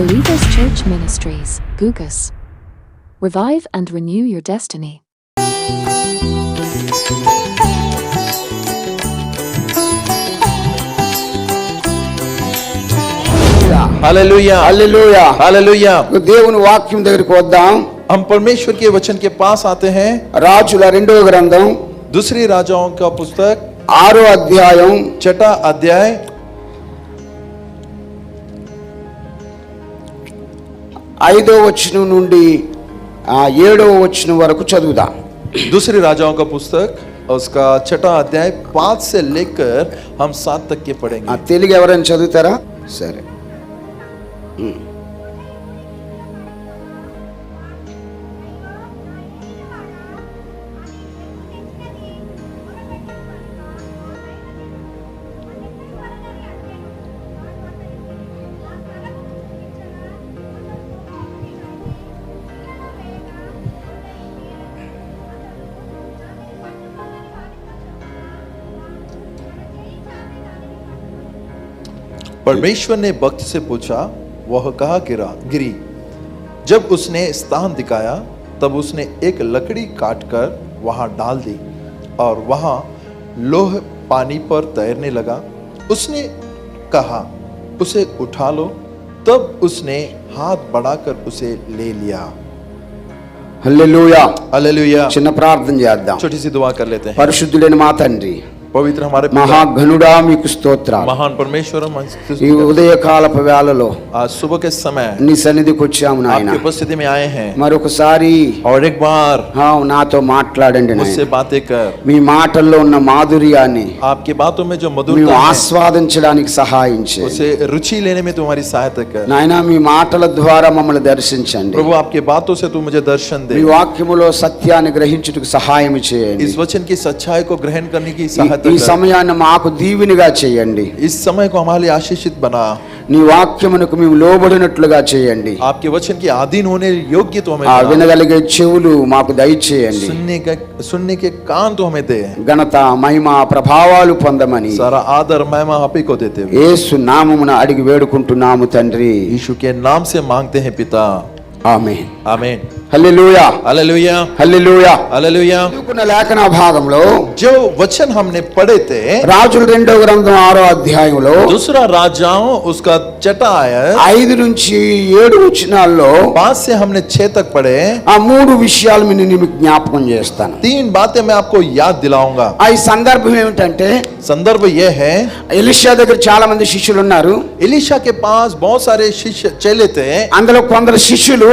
Believers Church Ministries, Gugus. Revive and renew your destiny. Hallelujah hallelujah hallelujah. దేవుని వాక్యం దగ్గరికి వద్దాం. हम परमेश्वर के वचन के पास आते हैं। రాజుల రెండవ గ్రంథం दूसरी राजाओं का पुस्तक 6వ అధ్యాయం 6 अध्याय 5వ వచనం నుండి 7వ వచనం వరకు చదువుదాం. दूसरी राजाओं का पुस्तक उसका 6 अध्याय 5 से लेकर हम 7 तक के पढ़ेंगे। తెలుగు ఎవరైనా చదువుతారా? సరే. परमेश्वर ने भक्त से पूछा, वह कहाँ गिरी? जब उसने स्थान दिखाया तब उसने एक लकड़ी काटकर वहां डाल दी और वहां लोह पानी पर तैरने लगा। उसने कहा, उसे उठा लो। तब उसने हाथ बढ़ाकर उसे ले लिया। Hallelujah hallelujah. చిన్న ప్రార్థన చేద్దాం. छोटी सी दुआ कर लेते हैं। పరిశుద్ధుడైన మా తండ్రి, पवित्र हमारे మహాగణుడా మీకు స్తోత్రాలు. महान परमेश्वर, ఈ ఉదయకాలపు వేళలో आज सुबह के समय నీ సన్నిధికి వచ్చాము నాయన. आपकी उपस्थिति में आए हैं మరొకసారి और एक बार నాతో మాట్లాడండి मुझसे నాయన. बातें कर। మీ మాటల్లో ఉన్న మాధుర్యాన్ని आपकी बातों में जो మేము मधुरता है ఆస్వాదించడానికి సహాయం చేయండి उसे रुचि लेने में तुम्हारी सहायता कर। నాయన. మీ మాటల ద్వారా మమ్మల్ని దర్శించండి. प्रभु आपके बातों से तू मुझे दर्शन दे। మీ వాక్యములో సత్యాన్ని గ్రహించుటకు సహాయం చేయండి. इस वचन की सच्चाई को ग्रहण करने की सहायता ఈ कर। సమయాన్ని మాకు దీవెనిగా చేయండి. इस समय को हमारे लिए आशीषित बना। నీ వాక్యమునకు మేము లోబడినట్లుగా చేయండి. आपके वचन के अधीन होने योग्य तो हमें ఆ बना। వినగలిగే చెవులు మాకు దయచేయండి. सुनने के कान तो हमें दे। ఘనత మహిమ ప్రభావాలు పొందమని सारा आदर महिमा आप ही को देते हुए యేసు నామమున అడిగి వేడుకుంటున్నాము తండ్రి. यीशु के नाम से मांगते हैं पिता। ఆమేన్. आमीन। హల్లెలూయా हालेलुया హల్లెలూయా. हालेलुया। చదువుకున్న లేఖన భాగంలో जो वचन हमने पढ़े थे రాజుల రెండవ గ్రంథం 6వ అధ్యాయంలో दूसरा राजाओं उसका 6 आयत 5 నుంచి 7 వచనాల్లో 5 से हमने 6 तक पढ़े। ఆ 3 విషయాలు మీకు జ్ఞాపకం చేస్తాను. 3 बातें मैं आपको याद दिलाऊंगा। ఈ సందర్భం ఏమిటంటే संदर्भ यह है, ఎలీషా దగ్గర చాలా మంది శిష్యులు ఉన్నారు. एलीशा के पास बहुत सारे शिष्य चेले थे। అందులో కొందరు శిష్యులు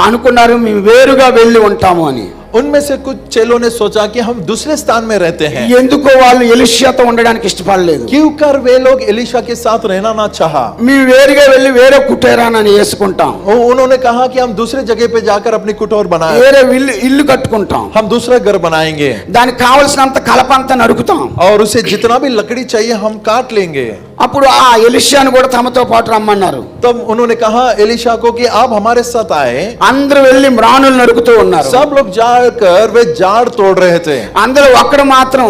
అనుకున్నారు మేము వేరుగా వెళ్ళి ఉంటాము అని. उनमें से कुछ चेलों ने सोचा कि हम दूसरे स्थान में रहते हैं। ఎందుకో వాళ్ళు ఎలీషాతో ఉండడానికి ఇష్టపడలేదు. क्यों कर वे लोग एलीशा के साथ रहना ना चाहा। మేము వేరుగా వెళ్ళి వేరే కుటీరాన్ని వేసుకుంటాం. उन्होंने कहा कि हम दूसरे जगह पे जाकर अपनी कुटीर बनाएं। వేరే ఇల్లు కట్టుకుంటాం. हम दूसरा घर बनाएंगे దానికి కావలసినంత కలపంతా నరుకుతాం. और उसे जितना भी लकड़ी चाहिए हम काट लेंगे। అప్పుడు ఆ ఎలీషాను కూడా తమతో పాటు రమ్మన్నారు. तब उन्होंने कहा एलीशा को कि आप हमारे साथ आए। అందరూ వెళ్ళి మ్రాణులు నరుకుతూ ఉన్నారు. सब लोग जाकर वे झाड़ तोड़ रहे थे। అందులో ఒక్కడు మాత్రం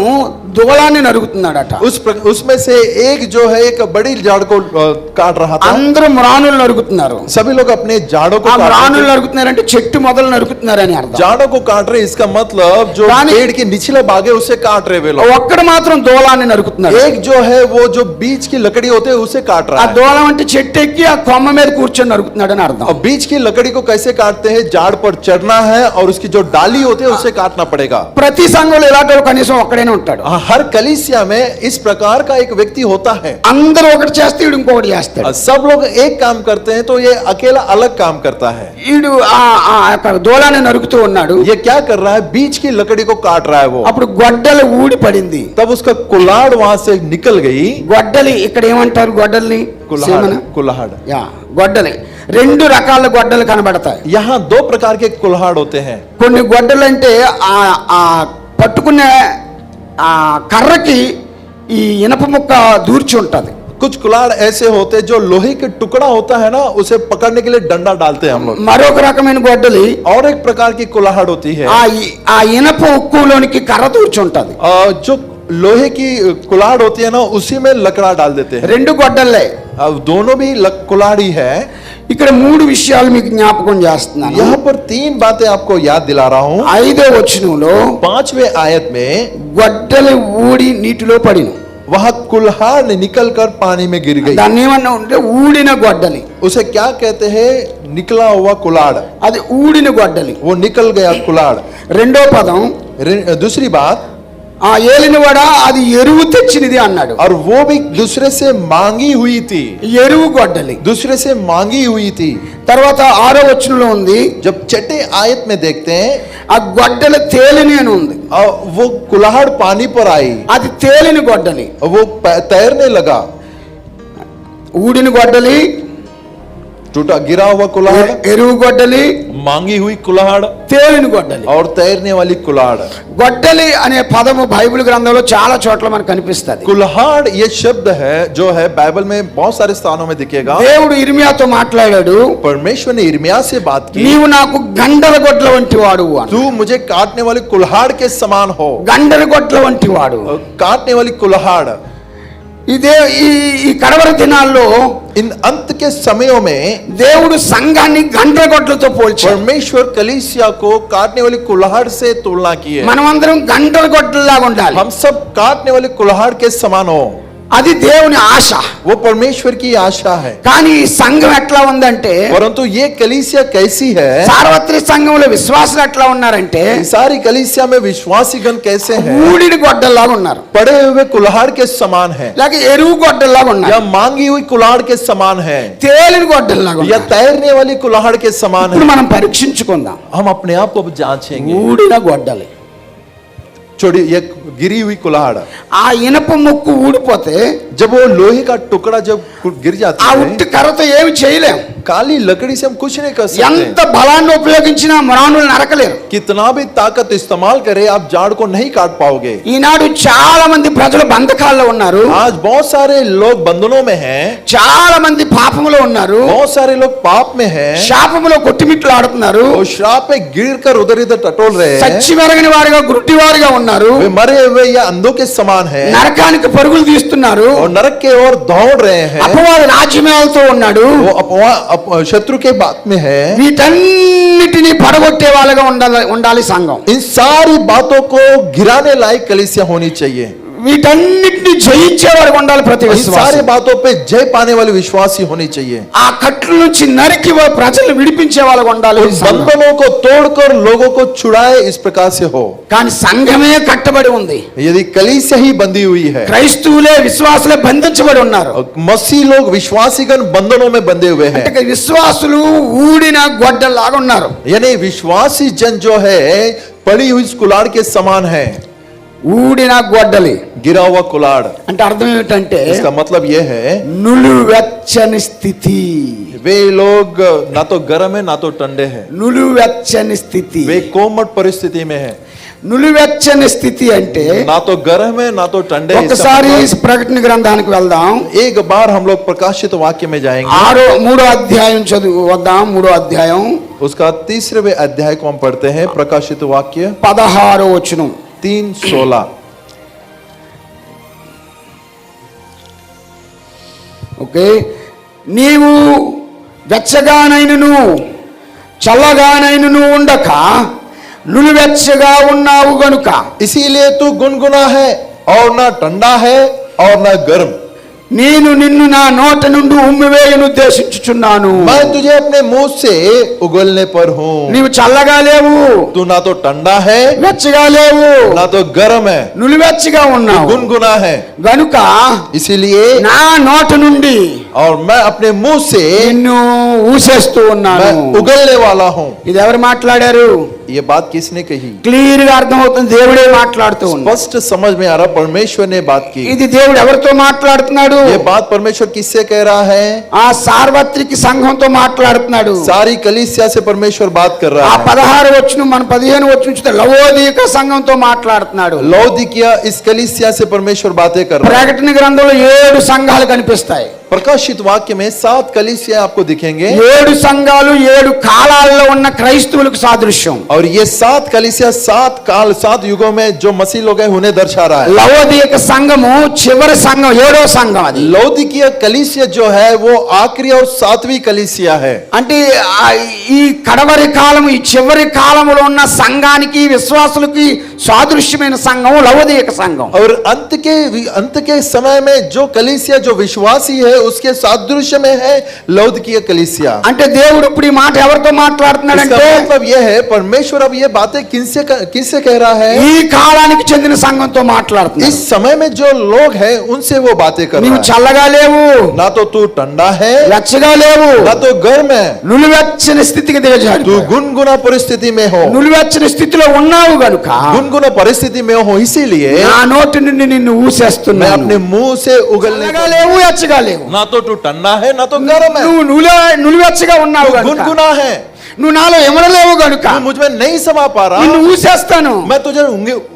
దుగలాన్ని నరుకుతున్నాడట. उसमें से एक जो है एक बड़ी झाड़ को काट रहा था। అందరూ మ్రాణులు నరుకుతున్నారు. सभी लोग अपने झाड़ों को ఆ काट మ్రాణులు रहे थे। నరుకుతున్నారంటే చెట్టు మొదలు నరుకుతున్నారని అర్థం. झाड़ों को काट रहे इसका मतलब जो पेड़ के निचले भाग है उसे काट रहे वे लोग। ఒక్కడు మాత్రం దూలాన్ని నరుకుతున్నాడు. एक जो है वो जो बीच की लकड़ी होते है उसे काट ఆ रहा है। దూలం అంటే చెట్టు ఎక్కి ఆ కొమ్మ మీద కూర్చొని నరుకుతున్నాడని అర్థం. और बीच की लकड़ी को कैसे काटते हैं? झाड़ पर चढ़ना है और उसकी जो डाली होती है उसे काटना पड़ेगा। ప్రతి సంఘంలో ఇలాంటి కనీసం ఒక్కడైనా ఉంటాడు. हर कलीसिया में इस प्रकार का एक व्यक्ति होता है। అందరూ ఒకటి చేస్తే వీడు ఇంకొకటి చేస్తాడు. सब लोग एक काम करते हैं तो ये अकेला अलग काम करता है। వీడు ఆ దూలాన్ని నరుకుతూ ఉన్నాడు. ये क्या कर रहा है? बीच की लकड़ी को काट रहा है वो। అప్పుడు గొడ్డలి ఊడి పడింది. तब उसका कुल्हाड़ वहां से निकल गई। గొడ్డలి ఇక్కడ ఏమంటారు? గొడ్డల్ని कुल्हाड़। యా గొడ్డలి. 2 రకాల గొడ్డలు కనబడతాయి. यहाँ 2 प्रकार के कुल्हाड़ होते हैं। కొన్ని గొడ్డలు అంటే ఆ పట్టుకునే ఆ కర్రకి ఈ ఇనప ముక్క దూర్చి ఉంటది. कुछ कुल्हाड़ ऐसे होते जो लोहे के टुकड़ा होता है ना उसे पकड़ने के लिए डंडा डालते हैं हम लोग। మరొక రకమైన గొడ్డలి और एक प्रकार की कुल्हाड़ होती है ఆ ఇనప ఉక్కులోనికి కర్ర దూర్చి ఉంటది. जो लोहे की कुल्हाड़ होती है ना, उसी में लकड़ा डाल देते हैं। రెండు గొడ్డళ్ళే. अब दोनों भी कुल्हाड़ ही है। ఇక్కడ మూడు విషయాలు మీకు జ్ఞాపకం చేస్తున్నాను. यहाँ पर 3 बातें आपको याद दिला रहा हूँ। 5వ వచనంలో 5वें आयत में గొడ్డలి ఊడి నీటిలో పడిను. वहाँ कुल्हाड़ निकल कर पानी में गिर गई। దాన్ని ఏమన్నా ఉంటే ఊడిన గొడ్డలి. उसे क्या कहते हैं? निकला हुआ कुल्हाड़। అది ఊడిన గొడ్డలి. वो निकल गया कुल्हाड़। రెండో పదం दूसरी बात, ఆ ఏలినవాడ అది ఎరువు తెచ్చినది అన్నాడు. और वो भी दूसरे से मांगी हुई थी। ఎరువు గొడ్డలి. दूसरे से मांगी हुई थी। తర్వాత 6వ వచనంలో ఉంది, जब छठे आयत में देखते हैं, ఆ గొడ్డలి తేలిని అని ఉంది. वो कुल्हाड़ पानी पर आई, అది తేలిని గొడ్డలి. वो तैरने लगा। ఊడిన గొడ్డలి, टूटा गिरा हुआ कुल्हाड़, ఎరువు గొడ్డలి, मांगी हुई कुल्हाड़ తేలిని గొడ్డలి. और तैरने वाली कुल्हाड़। గొడ్డలి అనే పదము బైబిల్ గ్రంథంలో చాలా చోట్ల మనకు కనిపిస్తుంది. कुल्हाड़ ये शब्द है जो है बाइबल में बहुत सारे स्थानों में दिखेगा। దేవుడు ఇర్మియాతో మాట్లాడాడు, परमेश्वर ने इर्मिया से बात की, నీవు నాకు గండల గొడ్ల వంటి వాడు అని. तू मुझे काटने वाली कुल्हाड़ के समान हो। గండల గొడ్ల వంటి వాడు. काटने वाली कुल्हाड़। ఇదే ఈ కడవర దినాల్లో इन अंत के समयों में దేవుడు సంఘాన్ని గండ్ర గొడ్లతో పోల్చాడు. परमेश्वर कलीसिया को काटने वाली कुल्हाड़ से तुलना की है। మనమందరం గండ్ర గొడ్లలాగా ఉండాలి. हम सब काटने वाली कुल्हाड़ के समान हो। అది దేవుని ఆశ. वो परमेश्वर की आशा है। కానీ ఈ సంఘం ఎట్లా ఉందంటే, परंतु ये कलीसिया कैसी है? సార్వత్రిక సంఘంలో విశ్వాసులు ఎట్లా ఉన్నారంటే, सारी कलीसिया में विश्वासीगण कैसे हैं? ఊడిడి గొడ్డల్లాగా ఉన్నారు, पड़े हुए कुल्हाड़ के समान है, లేక ఎరువు గొడ్డల్లాగా या ఉన్నారు, मांगी हुई कुल्हाड़ के समान है, తేలిని గొడ్డల్లాగా या ఉన్నారు. तैरने वाली कुल्हाड़ के समान ఇప్పుడు है। మనం పరీక్షించుకుందాం. हम अपने आप को जांचेंगे। ఊడిన గొడ్డలి, छोड़ी ये गिरी हुई कुल्हाड़, ఆ ఇనప ముక్కు ఊడిపోతే जब वो लोहे का टुकड़ा जब गिर जाता ఆ है, ఉట్టి కర్రతో ఏమి చేయలేం. काली लकड़ी से हम कुछ नहीं कर सकते। ఎంత బలాన్ని ఉపయోగించినా మ్రాణులు నరకలేరు. कितना भी ताकत इस्तेमाल करे, आप जाड़ को नहीं काट पाओगे। ఈనాడు చాలా మంది ప్రజలు బంధకాల్లో ఉన్నారు, आज बहुत सारे लोग बंधनों में हैं, చాలా మంది పాపములో ఉన్నారు, बहुत सारे लोग पाप में हैं, శాపములో కొట్టిమిట్లు ఆడుతున్నారు, वो श्राप में गिर कर उधर इधर टटोल रहे हैं, సచ్చి మెరగని వారిగా గుడ్డి వారిగా ఉన్నారు, वे मरे हुए या अंधों के समान हैं, నరకానికి పరుగులు తీస్తున్నారు, और नरक के ओर दौड़ रहे हैं, అపవాది రాజ్యమేలతో ఉన్నాడు. वो शत्रु के बात में है। వీటన్నిటిని పడగొట్టే వాళ్ళగా ఉండాలి సంఘం. इन सारी बातों को गिराने लायक कलीसिया होनी चाहिए। వీటన్నిటిని జయించేవాడు ఉండాలి ప్రతి इन విశ్వాసి. सारे बातों पे जय पाने वाली विश्वासी होनी चाहिए। ఆ కట్ల నుంచి నరికి ప్రజలను విడిపించే వాళ్ళగా ఉండాలి సంఘం. बंधनों को तोड़कर लोगों को छुड़ाए, इस प्रकार से हो। కానీ సంఘమే కట్టబడి ఉంది. यदि कलीसिया ही बंधी हुई है, క్రైస్తవులే విశ్వాసులే బంధించబడి ఉన్నారు. मसीह लोग विश्वासीगण बंधनों में बंधे हुए हैं। అంటే విశ్వాసులు ఊడిన గొడ్డలాగా ఉన్నారు. यानी विश्वासी जन जो है पड़ी हुई कुल्हाड़ के समान है। ఊడిన గొడ్డలి गिरा हुआ कुल्हाड़, అంటే అర్థం ఏమిటంటే इसका मतलब यह है నులువెచ్చని స్థితి. वे लोग ना तो गर्म है ना तो ठंडे हैं, నులువెచ్చని స్థితి. वे कोमट परिस्थिति में है। నులువెచ్చని స్థితి అంటే ना तो गर्म है ना तो ठंडे हैं। इसका ఒకసారి मतलब, ప్రకటన గ్రంథానికి వెళ్దాం. एक बार हम लोग प्रकाशित वाक्य में जाएंगे। 3వ అధ్యాయం వద్దాం. 3వ అధ్యాయం उसका 3वें अध्याय को हम पढ़ते हैं। प्रकाशित वाक्य 16వ వచనం. 3:16। ఓకే, నీవు వెచ్చగానైనను చల్లగానైనను ఉండక నులివెచ్చగా ఉన్నావు గనుక इसीलिए तू गुनगुना है और ना ठंडा है और ना गर्म। నేను నిన్ను నా నోట నుండి ఉమ్మివేయను ఉద్దేశించుచున్నాను. मैं तुझे अपने मुंह से उगलने पर हूँ। నీవు చల్లగా లేవు, तू ना तो ठंडा है వెచ్చగా లేవు, ना तो गर्म है, నులివెచ్చగా ఉన్నావు गुनगुना है। గనుక इसीलिए నా నోట నుండి और मैं अपने मुंह से నిన్ను ఊసేస్తూ ఉన్నాను. मैं उगलने वाला हूँ। ఇది ఎవరు మాట్లాడారు? ये बात किसने कही? క్లియర్ గా అర్థమవుతుంది, దేవుడే మాట్లాడుతూ ఉన్నాడు. स्पष्ट समझ में आ रहा, परमेश्वर ने बात की। ఇది దేవుడు ఎవరితో మాట్లాడుతున్నాడు? ये बात परमेश्वर किससे कह रहा है? ఆ సార్వత్రిక సంఘంతో మాట్లాడుతున్నాడు. सारी कलीसिया से परमेश्वर बात कर ఆ रहा है। 16 వచనం మన 15 వచనం చూస్తే లవోదీక సంఘంతో మాట్లాడుతున్నాడు. लौदीकिया इस कलीसिया से परमेश्वर बातें कर रहा है। ప్రకటన గ్రంథంలో 7 సంఘాలు కనిపిస్తాయి. प्रकाशित वाक्य में 7 कलीसिया आपको दिखेंगे 7 సంఘాలు 7 కాలాల్లో ఉన్న క్రైస్తవులకు సాదృశ్యం. और ये 7 कलीसिया 7 काल 7 युगों में जो मसीह लोग हैं उन्हें दर्शा रहा है. లవోదిక సంఘము చివరి సంఘం 7వ సంఘం అది. लौदीकिया कलीसिया जो है वो आखिरी और 7वीं कलीसिया है. అంటే ఈ కడవరి కాలం ఈ చివరి కాలంలో ఉన్న సంఘానికి విశ్వాసులకి సాదృశ్యమైన సంఘం లవోదిక సంఘం. और अंत के समय में जो कलीसिया जो विश्वासी है उसके सादृश्य में है लौदीकिया कलीसिया. అంటే దేవుడు ఇప్పుడు ఈ మాట ఎవరితో మాట్లాడుతున్నాడంటే इसका मतलब यह है परमेश्वर अब ये बातें किनसे कह रहा है? ఈ కాలానికి చెందిన సంఘంతో మాట్లాడుతున్నాడు. इस समय में जो लोग हैं उनसे वो बातें कर నీవు रहा है. చల్లగా లేవు, ना तो तू ठंडा है వెచ్చగా లేవు, ना तो गर्म है, నులివెచ్చని స్థితికి దిగజారు. तू गुनगुना परिस्थिति में हो. నులివెచ్చని స్థితిలో ఉన్నావు గనుక गुनगुना परिस्थिति में हो इसीलिए నా నోటి నుండి నిన్ను मैं ఊసేస్తున్నాను. अपने मुंह से उगलने చల్లగా లేవు, వెచ్చగా లేవు, ना तो तू ठंडा है ना तो गर्म है, నువ్వు నులివెచ్చగా ఉన్నావు तू గనుక गुनगुना है, నువ్వు నాలో ఎమడలేవు గనుక तू मुझ में नहीं समा पा నిన్ను रहा, ఊసేస్తాను. मैं तुझे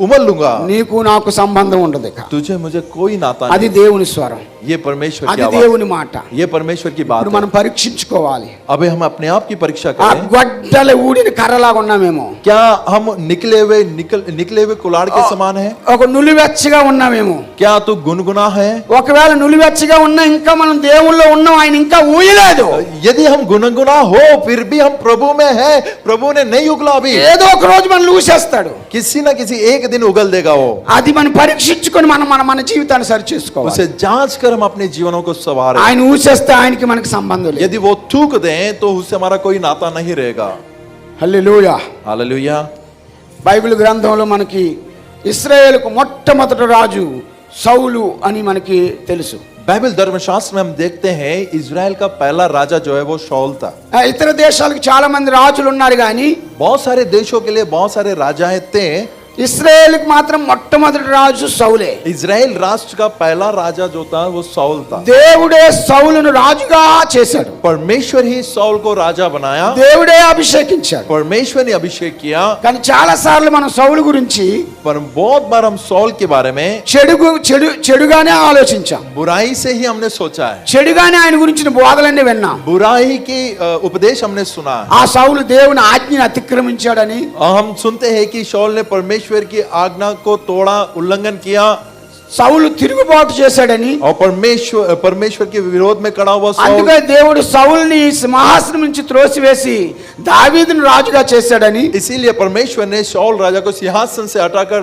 उमल लूंगा. నీకు నాకు సంబంధం ఉండదు ఇక. तुझे मुझे कोई नाता అది नहीं. దేవుని స్వరం, ये परमेश्वर की అది आवाज, దేవుని మాట. ये परमेश्वर की बात ఇప్పుడు है. మనం పరీక్షించుకోవాలి. अबे हम अपने आप की परीक्षा ఆ करें. గొడ్డలి ఊడిన కర్రలాగా ఉన్నామేమో, क्या हम निकले हुए कुलाड़ के समान है? ఒక నులివెచ్చగా ఉన్నామేమో. क्या तू गुनगुना है? ఒకవేళ నులివెచ్చగా ఉన్నా ఇంకా మనం దేవుళ్ళో ఉన్నాం, ఆయన ఇంకా ఊయలేదు. यदि हम गुनगुना हो फिर भी हम प्रभु में है, प्रभु ने नहीं उगला अभी. ఏదో ఒక రోజు మనం ఊసేస్తాడు. किसी ना किसी एक दिन उगल देगा वो. అది మనం పరీక్షించుకొని మనం మన జీవితాన్ని సరి చేసుకోవాలి. उसे जांच कर हम अपने जीवनों को संवारें. ఆయన ఊసేస్తే ఆయనకి మనకి సంబంధం లేదు. यदि वो थूक दें तो उससे हमारा कोई नाता नहीं रहेगा. హల్లెలూయా. हालेलुया. బైబిల్ గ్రంథంలో మనకి ఇశ్రాయేలుకు మొట్టమొదటి రాజు సౌలు అని మనకి తెలుసు. बाइबल धर्मशास्त्र में हम देखते हैं इजराइल का पहला राजा जो है वो शाऊल था. ఇతర దేశాలకు చాలా మంది రాజులు ఉన్నారు కానీ बहुत सारे देशों के लिए बहुत सारे राजाएं थे. ఇశ్రాయేలుకు మాత్రం మొట్టమొదటి రాజు సౌలే. इजराइल राष्ट्र का पहला राजा जो था वो शाऊल था. దేవుడే సౌలును రాజుగా చేశాడు. परमेश्वर ही शाऊल को राजा बनाया, దేవుడే అభిషేకించాడు. परमेश्वर ने अभिषेक किया. కానీ చాలా సార్లు మనం సౌలు గురించి पर बहुत बार हम शाऊल के बारे में చెడుగానే ఆలోచించాం. बुराई से ही हमने सोचा है, చెడుగానే ఆయన గురించిన బోధలన్నీ విన్నాం. बुराई की उपदेश हमने सुना है. ఆ సౌలు దేవుని ఆజ్ఞని అతిక్రమించాడని, हम सुनते हैं कि शाऊल ने परमेश्वर की आज्ञा को तोड़ा, उल्लंघन किया. సౌలు తిరుగుబాటు చేశాడని, और परमेश्वर के विरोध में खड़ा हुआ शाऊल, అందుకే దేవుడు సౌలుని సింహాసనం నుంచి త్రోసివేసి దావీదును రాజుగా చేశాడని इसीलिए परमेश्वर ने शाऊल राजा को सिंहासन से हटाकर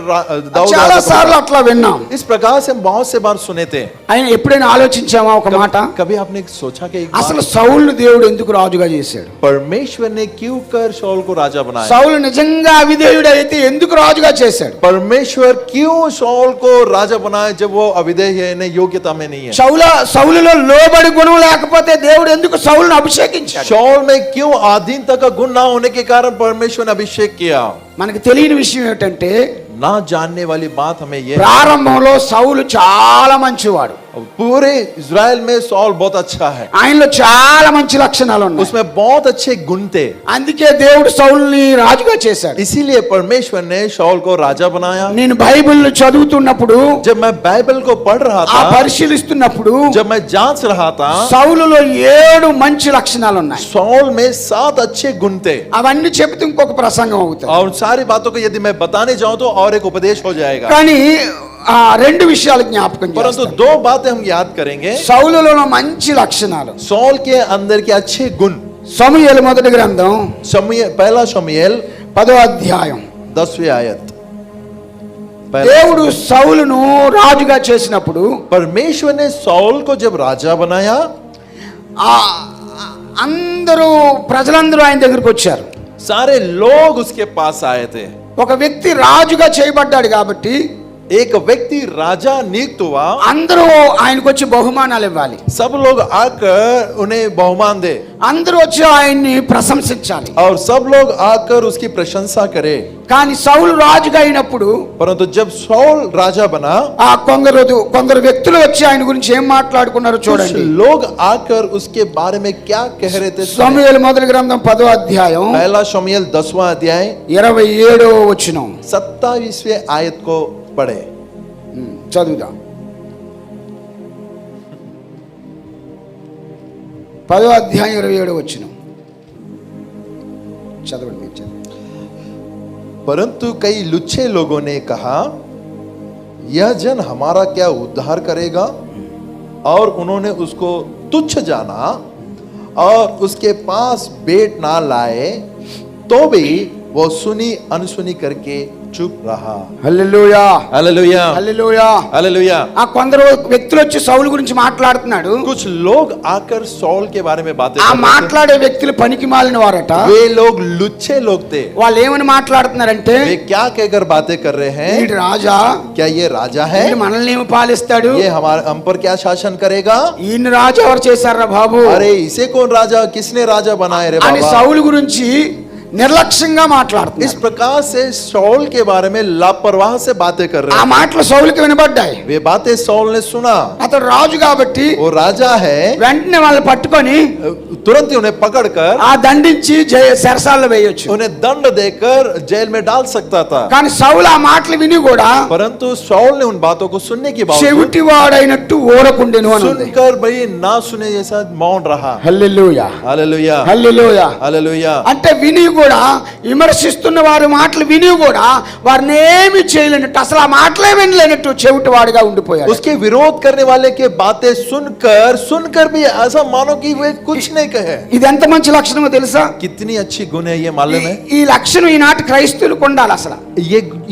दाऊद చాలా राजा को సార్లు बनाया. అట్లా విన్నాం. इस प्रकार से हम बहुत से बार सुने थे. ఆయన ఎప్పుడైనా ఆలోచించామా ఒక మాట? कभी आपने सोचा कि అసలు సౌలును దేవుడు ఎందుకు రాజుగా చేశాడు? परमेश्वर ने क्यों कर शाऊल को राजा बनाया? సౌలు నిజంగా అవిధేయుడు అయితే ఎందుకు రాజుగా చేశాడు? परमेश्वर क्यों शाऊल को राजा बनाया जब वो अविधेय है, नहीं योग्यता में नहीं है? సౌలులో లోబడి గుణం లేకపోతే దేవుడు ఎందుకు సౌలును అభిషేకించాడు? शाऊल में क्यों अधीनता का गुण ना होने के कारण परमेश्वर ने अभिषेक किया? మనకి తెలియని విషయం ఏంటంటే ना जानने वाली बात हमें यह, ప్రారంభంలో సౌలు చాలా మంచివాడు. पूरे इजराइल में शाऊल बहुत अच्छा है, ఆయనలో చాలా మంచి లక్షణాలు ఉన్నాయి. उसमें बहुत अच्छे गुण थे. అందుకే దేవుడు సౌలుని రాజుగా చేశాడు. इसीलिए परमेश्वर ने शाऊल को राजा बनाया. నేను బైబిల్ చదువుతున్నప్పుడు, जब मैं बाइबल को पढ़ रहा ఆ था, పరిశీలిస్తున్నప్పుడు जब मैं जांच रहा था, సౌలులో 7 మంచి లక్షణాలు ఉన్నాయి. शाऊल में 7 अच्छे गुण थे. అవన్నీ చెబితే ఇంకొక ప్రసంగం అవుతుంది. और सारी बातों को यदि मैं बताने जाऊं तो और एक उपदेश हो जाएगा. కానీ ఆ 2 విషయాలు జ్ఞాపకం परंतु చేస్తాను. 2 बातें हम याद करेंगे. సౌలులో మంచి లక్షణాలు. शाऊल के अंदर के अच्छे गुण. సమూయేలు మొదటి గ్రంథం पहला शमूएल 10వ అధ్యాయం. 10वीं आयत. దేవుడు సౌలును రాజుగా చేసినప్పుడు परमेश्वर ने शाऊल को जब राजा बनाया, అందరూ ప్రజలందరూ ఆయన దగ్గరికి వచ్చారు. सारे लोग उसके पास आए थे. ఒక వ్యక్తి రాజుగా చేయబడ్డాడు కాబట్టి एक व्यक्ति राजा नियुक्त हुआ, అందరూ ఆయనకు వచ్చి బహుమానాలు ఇవ్వాలి. सब लोग आकर उन्हें बहुमान दे, అందరూ వచ్చి ఆయన్ని ప్రశంసించాలి. और सब लोग आकर उसकी प्रशंसा करें. కానీ సౌలు రాజుగా అయినప్పుడు परंतु जब शाऊल राजा बना, ఆ కొందరు వ్యక్తులు వచ్చి ఆయన గురించి ఏం మాట్లాడుకున్నారో कुछ చూడండి. लोग आकर उसके बारे में क्या कह रहे थे. సమూయేలు మొదటి గ్రంథం 10వ అధ్యాయం पहला शमूएल 10वां अध्याय 27వ వచనం 27वें आयत को पढ़े. చదువుదాం. 10వ అధ్యాయం 27వ వచనం చదవండి మీరు చదవండి. परंतु कई लुच्चे लोगों ने कहा, यह जन हमारा क्या उद्धार करेगा? और उन्होंने उसको तुच्छ जाना और उसके पास भेंट ना लाए, तो भी वो सुनी अनसुनी करके चुप रहा. హల్లెలూయా हालेलुया హల్లెలూయా. हालेलुया. ఆ కొందరు వ్యక్తులు వచ్చి సౌలు గురించి మాట్లాడుతున్నాడు. कुछ लोग आकर सौल के बारे में बातें ఆ कर रहे మాట్లాడే వ్యక్తులు పనికి మాలిన వారట. थे. वे लोग लुच्चे लोग थे. వాళ్ళు ఏమని మాట్లాడుతున్నారంటే, वे क्या कहकर बातें कर रहे हैं? వీడు రాజా, क्या ये राजा है? వీడు మనల్ని ఏమి పాలిస్తాడు, ये हमारे हम पर क्या शासन करेगा? ఈయన రాజు ఎవరు చేశారా బాబు अरे इसे कौन राजा, किसने राजा बनाए रे అని बाबा? సౌలు గురించి నిర్లక్ష్యంగా మాట్లాడుతున్నారు. इस प्रकार से सौल के बारे में लापरवाह से बातें कर ఆ रहे हैं. మాటలు సౌలుకి వినబడ్డాయి. वे बातें सौल ने सुना. అతడు రాజు కాబట్టి वो राजा है. వెంటనే వాళ్ళని పట్టుకొని तुरंत ही उन्हें पकड़कर ఆ దండించి చెరసాల్లో వేయొచ్చు. उन्हें दंड देकर जेल में डाल सकता था. కానీ సౌలు ఆ మాటలు విని కూడా परंतु सौल ने उन बातों को सुनने के बावजूद చెవిటి వాడైనట్టు ఊరకుండెను అని ఉంది. सुनकर भाई ना सुने जैसा मौन रहा. హల్లెలూయా हालेलुया హల్లెలూయా. हालेलुया. అంటే విని కూడా విమర్శిస్తున్న వారి మాటలు విని కూడా వారిని ఏమి చేయలేనట్టు, అసలు ఆ మాటలే వినలేనట్టు చెవిటి వాడిగా ఉండిపోయాడు. उसके विरोध करने वाले के बातें सुनकर भी ऐसा मानो कि वे कुछ नहीं कहे. ఇది ఎంత మంచి లక్షణమో తెలుసా? कितनी अच्छी गुण है ये मालूम है? ఈ లక్షణం ఈనాటి క్రైస్తవులకు ఉండాలి. అసలు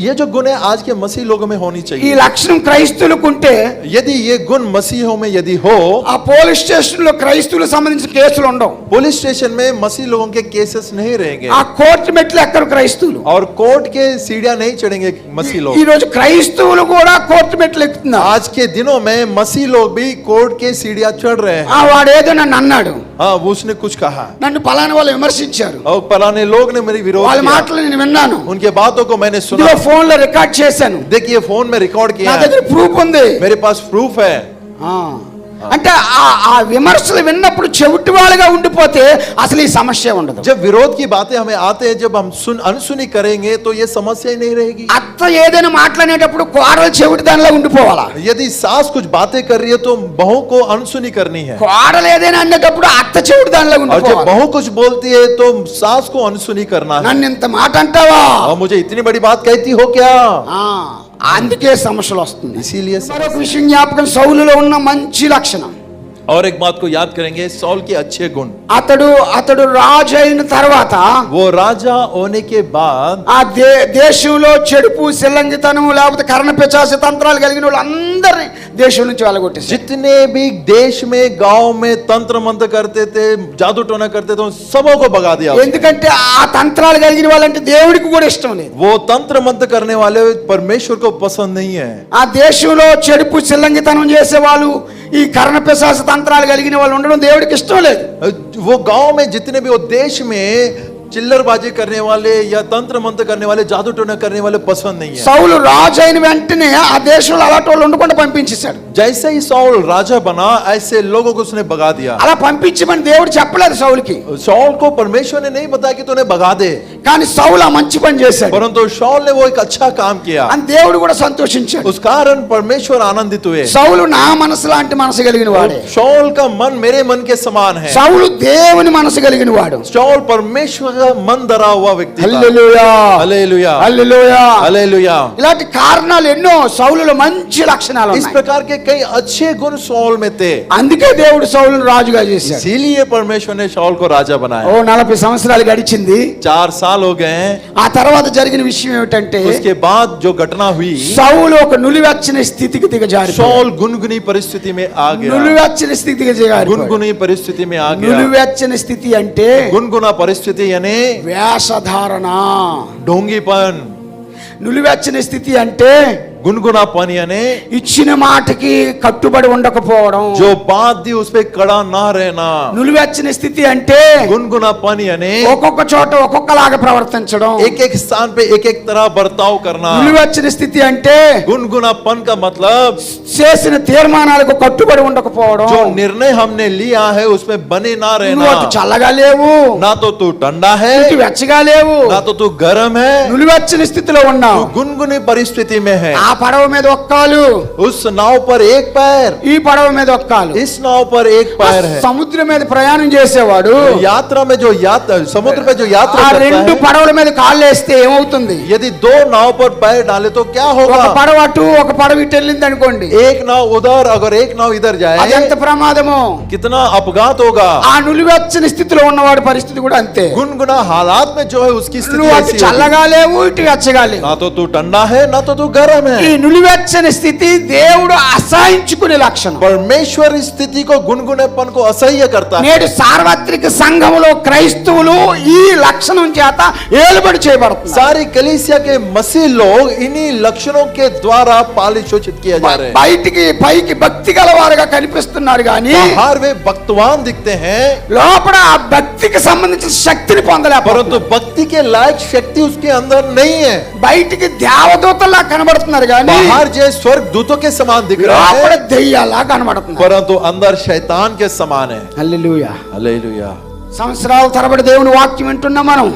ये जो गुण है आज के मसीह लोगों में होनी ఈ चाहिए. లక్షణం క్రైస్తవులకు ఉంటే यदि ये गुण मसीहों में यदि हो, ఆ పోలీస్ స్టేషన్ లో క్రైస్తవులకు సంబంధించిన కేసులు ఉండవు. पुलिस स्टेशन में मसीह लोगों के केसेस नहीं रहेंगे ఆ కోర్టు మెట్లు ఎక్కరు క్రైస్తవులు. और कोर्ट के सीढ़ियां नहीं चढ़ेंगे मसीह लोग. ఈ రోజు క్రైస్తవులు కూడా కోర్టు మెట్లు ఎక్కుతున్నారు. आज के दिनों में मसीह लोग भी कोर्ट के सीढ़ियां चढ़ रहे हैं. ఆ వాడు ఏదో నన్ను అన్నాడు, हाँ उसने कुछ कहा నన్ను పలానా వాళ్ళు విమర్శించారు, और फलाने लोग ने मेरी विरोध వాళ్ళ किया. మాటలు నేను విన్నాను, उनके बातों को मैंने सुना. ఇదిగో ఫోన్ లో రికార్డ్ చేశాను, देखिए फोन में रिकॉर्ड నా किया है. దగ్గర ప్రూఫ్ ఉంది. मेरे पास प्रूफ है. ఆ, అంటే ఆ విమర్శలు విన్నప్పుడు చెవిటి వాళ్ళగా ఉండిపోతే అసలు ఈ సమస్య ఉండదు. जब विरोध की बातें हमें आते हैं, जब हम अनसुनी करेंगे तो ये समस्या ही नहीं रहेगी. అత్త ఏదైనా మాట్లాడేటప్పుడు కోడలు చెవిటి దానిలో ఉండిపోవాలా. यदि सास कुछ बातें कर रही है तो बहू को अनसुनी करनी है. కోడలు ఏదైనా అనేటప్పుడు అత్త చెవిటి దానిలో और जब ఉండిపోవాలి. बहू कुछ बोलती है तो सास को अनसुनी करना है. నన్ను ఇంత మాట అంటావా, और मुझे इतनी बड़ी बात कहती हो क्या? ఆ, అందుకే సమస్యలు వస్తుంది. इसीलिए మరొక విషయం జ్ఞాపకం, సౌలులో ఉన్న మంచి లక్షణం, और एक बात को याद करेंगे, सौल के अच्छे गुण. అతడు రాజు అయిన తర్వాత वो राजा होने के बाद ఆ దేశంలో చెడుపు సిల్లంగితనము లేకపోతే కర్ణ పిశాచ తంత్రాలు కలిగిన వాళ్ళందరినీ దేశం నుంచి వెళ్ళగొట్టేశాడు. जितने भी देश में गांव में तंत्र मंत्र करते थे, जादू टोना करते थे, उन सबों को भगा दिया. ఎందుకంటే ఆ తంత్రాలు కలిగిన వాళ్ళంటే దేవుడికి కూడా ఇష్టం లేదు. वो तंत्र मंत्र करने वाले परमेश्वर को पसंद नहीं है. ఆ దేశంలో చెడుపు సిల్లంగితనం చేసే వాళ్ళు, ఈ కర్ణ పిశాచ తంత్రాలు కలిగిన వాళ్ళు ఉండడం దేవుడికి ఇష్టం లేదు. वो गांव में जितने भी, वो देश में चिल्लरबाजी करने वाले या तंत्र मंत्र करने वाले, जादू टोना करने वाले पसंद नहीं है. సౌలు రాజు అయిన వెంటనే ఆ దేశంలో అలాంటి వాళ్ళు ఉండకుండా పంపించేశాడు. जैसे ही सौल राजा बना, ऐसे लोगों को उसने भगा दिया. అలా పంపించమని దేవుడు చెప్పలేదు సౌలుకి, सौल को परमेश्वर ने नहीं बताया कि तूने भगा दे, కానీ సౌలు ఆ మంచి పని చేశాడు. परंतु सौल ने वो एक अच्छा काम किया. అని దేవుడు కూడా సంతోషించాడు. उस कारण परमेश्वर आनंदित हुए. సౌలు నా మనసు లాంటి మనసు కలిగిన వాడే. सौल का मन मेरे मन के समान है. సౌలు దేవుని మనసు కలిగిన వాడు. सौल परमेश्वर का मन धरा हुआ व्यक्ति था. హల్లెలూయా हालेलुया హల్లెలూయా. हालेलुया. ఇలాంటి కారణాలు ఎన్నో సౌలులో మంచి లక్షణాలు इस ఉన్నాయి. प्रकार के कई अच्छे गुण सौल में थे. అందుకే దేవుడు సౌలును రాజుగా చేశాడు. इसीलिए परमेश्वर ने सौल को राजा बनाया. 40 సంవత్సరాలు గడిచింది. 4 साल हो गए हैं. ఆ తర్వాత జరిగిన విషయం ఏమిటంటే, उसके बाद जो घटना हुई, సౌలు ఒక నులివెచ్చని స్థితికి దిగజారిపోయాడు. सौल गुनगुनी परिस्थिति में आ गया. నులివెచ్చని స్థితికి దిగజారిపోయాడు. गुनगुनी परिस्थिति में आ गया. నులివెచ్చని స్థితి అంటే गुनगुना परिस्थिति यानी వేషధారణ. ढोंगीपन. నులివెచ్చని స్థితి అంటే गुनगुनापन यानी ఇచ్చిన మాటకి కట్టుబడి ఉండకపోవడం. जो बात दी उस पे कड़ा ना रहना. నులివెచ్చని స్థితి అంటే गुनगुनापन यानी ఒక్కొక్క చోట ఒక్కొక్కలాగా ప్రవర్తించడం. एक एक स्थान पे एक एक तरह बर्ताव करना. నులివెచ్చని స్థితి అంటే गुनगुनापन का मतलब చేసిన తీర్మానాలకు కట్టుబడి ఉండకపోవడం. जो निर्णय हमने लिया है उसमें बने ना నువ్వు అటు रहना. చల్లగా లేవు, ना तो तू ठंडा है, ఇటు వెచ్చగా లేవు, ना तो तू गर्म है, నులివెచ్చని స్థితిలో ఉన్నావు. तू गुनगुनी परिस्थिति में है. ఆ పడవ మీద ఒక్క కాలు, उस नाव पर एक पैर, ఈ పడవ మీద ఒక్క కాలు. इस नाव पर एक पैर है। సముద్రం మీద ప్రయాణం చేసేవాడు यात्रा में जो समुद्र पे जो यात्रा ఆ करता రెండు है, పడవల మీద కాళ్ళు వేస్తే ఏమవుతుంది? यदि दो नाव पर पैर डाले तो क्या ఒక होगा? పడవ అటు ఒక పడవ ఇటు వెళ్ళింది అనుకోండి, एक नाव उधर, अगर एक नाव इधर అది जाए ఎంత ప్రమాదమో. कितना अपघात होगा। ఆ నులివెచ్చని స్థితిలో ఉన్నవాడి పరిస్థితి కూడా అంతే. गुनगुना हालात में जो है उसकी स्थिति నువ్వు అటు ऐसी होगी। చల్లగా లేవు, ఇటు వెచ్చగా లేవు. ना तो तू ठंडा है, ना तो तू गर्म ఈ है। నులివెచ్చని స్థితి దేవుడు అసహించుకునే లక్షణం. परमेश्वर इस स्थिति को, गुनगुनेपन को असह्य करता है। నేడు సార్వత్రిక సంఘములో క్రైస్తవులు ఈ లక్షణం చేత ఏలుబడి చేయబడుతున్నారు. सारी कलीसिया के मसीह लोग इन्हीं लक्षणों के द्वारा पालित शोषित किया जा रहे हैं। బయటికి పైకి భక్తి గలవారుగా కనిపిస్తున్నారు కానీ बाहर वे भक्तवान दिखते हैं, లోపల ఆ భక్తికి సంబంధించిన శక్తిని పొందలేకపోతున్నారు. परंतु भक्ति के लायक शक्ति उसके अंदर नहीं है। బయటికి దేవదూతలా కనబడుతున్నారు కానీ बाहर जो स्वर्ग दूतों के समान दिख रहा లోపల है, దెయ్యాలా కనబడుతున్నారు. परंतु अंदर शैतान के समान है। హల్లెలూయా. हालेलुया। సంవత్సరాల తరబడి దేవుని వాక్యం వింటున్నాం మనం.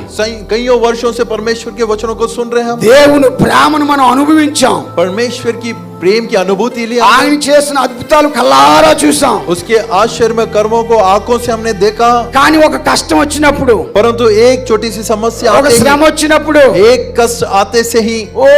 कईयों वर्षों से परमेश्वर के वचनों को सुन रहे हैं हम। దేవుని ప్రేమను మనం అనుభవించాం. परमेश्वर की प्रेम की अनुभूति ली ఆయన हमने। చేసిన అద్భుతాలు కల్లారా చూసాం. उसके आश्चर्य कर्मों को आंखों से हमने देखा, కానీ ఒక కష్టం వచ్చినప్పుడు, परंतु एक छोटी सी समस्या ఒక आते శ్రమ ही, వచ్చినప్పుడు एक कष्ट आते से ही ఓ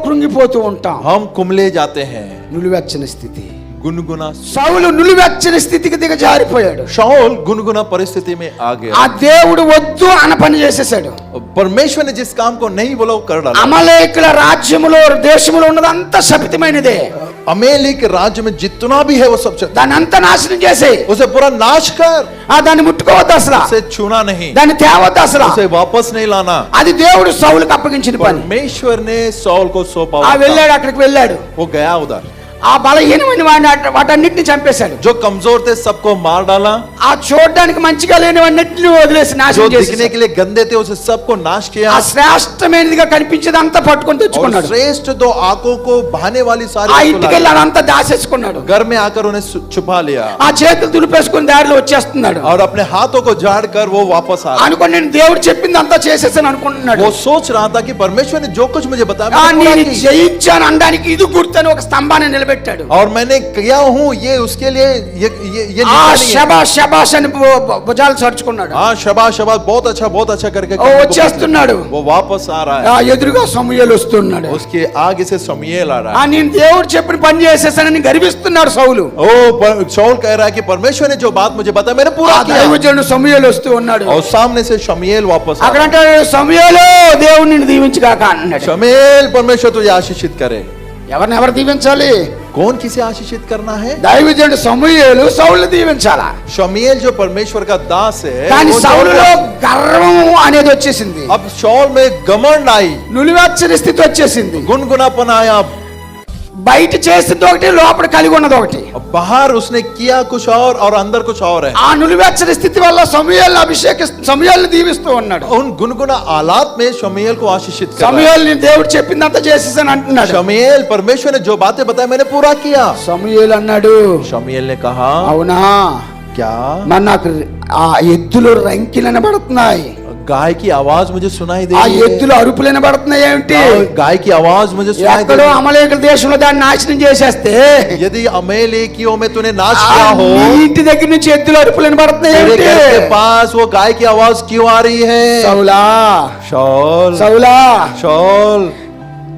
కృంగిపోతూ ఉంటాం. हम कुमले जाते हैं। నులివెచ్చని స్థితి. गुनगुना సౌలు నులివెచ్చని స్థితికి దిగజారిపోయాడు. शाऊल गुनगुना परिस्थिति में आ ఆ गया। దేవుడు వద్దు అన్న పని చేసేసాడు. परमेश्वर ने जिस काम को नहीं बोला वो कर डाला। అమలేకుల రాజ్యములో దేశములో ఉన్నదంతా శపితమైనదే. अमेलिक राज्य में जितना भी है वो सब దాన్ని అంతా నాశనం చేసి उसे पूरा नाश कर, దాన్ని ముట్టుకోవద్దు అసలు, उसे छूना नहीं, దాన్ని తేవద్దు అసలు. उसे वापस नहीं लाना। అది దేవుడు సౌలుకి అప్పగించిన పని. परमेश्वर ने सौल को सौंपा हुआ था। వెళ్ళాడు, అక్కడికి వెళ్ళాడు. वो गया उधर, ఆ బలహీనమైన వాటన్నిటిని చంపేశాడు. जो कमजोर थे सबको मार डाला, ఆ చూడడానికి మంచిగా లేనివన్నిటిని వదిలేసి जो నాశనం दिखने చేసేసాడు. के लिए गंदे थे उसे सबको नाश किया, ఆ శ్రేష్టమైనదిగా కనిపించేదంతా పట్టుకొని और తెచ్చుకున్నాడు. श्रेष्ठ दो आंखों को बहाने वाली सारी ఆ वस्तु ఇంటికి लाई। వెళ్ళి అదంతా దాచేసుకున్నాడు. घर में आकर उन्हें छुपा लिया ఆ చేతులు దులిపేసుకుని దారిలో వచ్చేస్తున్నాడు. और अपने हाथों को झाड़ कर वो वापस आ रहा। అనుకోని నేను దేవుడు చెప్పింది అంతా చేసేసాను అనుకుంటున్నాడు. वो सोच रहा था कि परमेश्वर ने जो कुछ मुझे बताया ఆ मैंने पूरा నేను की। జయించాను అనడానికి ఇది గుర్తని ఒక స్తంభాన్ని నిలబెట్టాడు. और मैंने किया हूँ ये उसके लिए ये ఆ निशानी है। శబాష్ శబాష్ అని భుజాలు సర్చుకున్నాడు. हाँ शबाश शबाश, बहुत अच्छा करके ఓ వచ్చేస్తున్నాడు. वो वापस आ रहा ఆ है। ఎదురుగా సమూయేలు వస్తున్నాడు. उसके आगे से शमूएल आ रहा ఆ है। నేను దేవుడు చెప్పిన పని చేసేసానని గర్విస్తున్నాడు సౌలు. शाऊल कह रहा है कि परमेश्वर ने जो बात मुझे बताया मैंने ఆ पूरा किया। దైవజనుడు సమూయేలు వస్తూ ఉన్నాడు. और सामने से शमूएल वापस आ అక్కడ रहा है। అంటే సమూయేలు దేవుడు నిన్ను దీవించుగాక అన్నాడు. शमूएल परमेश्वर तुझे आशीषित करे। ఎవరు దీవించాలి? कौन किसे आशीषित करना है? దైవజనుడు సమూయేలు సౌలు దీవించాలా. शमूएल जो परमेश्वर का दास है, కానీ वो సౌలులో గర్వం అనేది వచ్చేసింది. अब शाऊल में घमंड आई, నులివెచ్చని స్థితి వచ్చేసింది. गुनगुनापन आया। బయట చేసింది ఒకటి, లోపల కలిగి ఉన్నది ఒకటి. बाहर उसने किया कुछ और अंदर कुछ और है। ఆ నులివెచ్చని స్థితి వల్ల సమూయేలుని దీవిస్తూ ఉన్నాడు. उन गुनगुना हालात में शमूएल को आशीषित कर रहा है। సమూయేలు దేవుడు చెప్పిందంతా చేసేసాను అంటున్నాడు. शमूएल परमेश्वर ने जो बातें बताई मैंने पूरा किया। సమూయేలు అన్నాడు, शमूएल ने कहा అవునా, क्या? మరి నాకు ఆ ఎద్దులు రంకిలు వినబడుతున్నాయి, गाय की आवाज मुझे सुनाई दे ఆ रही है। ఎద్దులు అరుపులు వినబడుతున్నాయి ఏమిటి? गाय की आवाज मुझे सुनाई दे ఎక్కడో रही है। అమలేకుల దేశంలో దాన్ని నాశనం చేసేస్తే यदि अमेलेकियों में तूने नाश ఆ किया हो, నీ ఇంటి దగ్గర నుంచి ఎద్దులు అరుపులు వినబడుతున్నాయి तेरे ఏమిటి? घर के पास वो गाय की आवाज क्यों आ रही है? సౌలా शाऊल, సౌలా, शाऊल,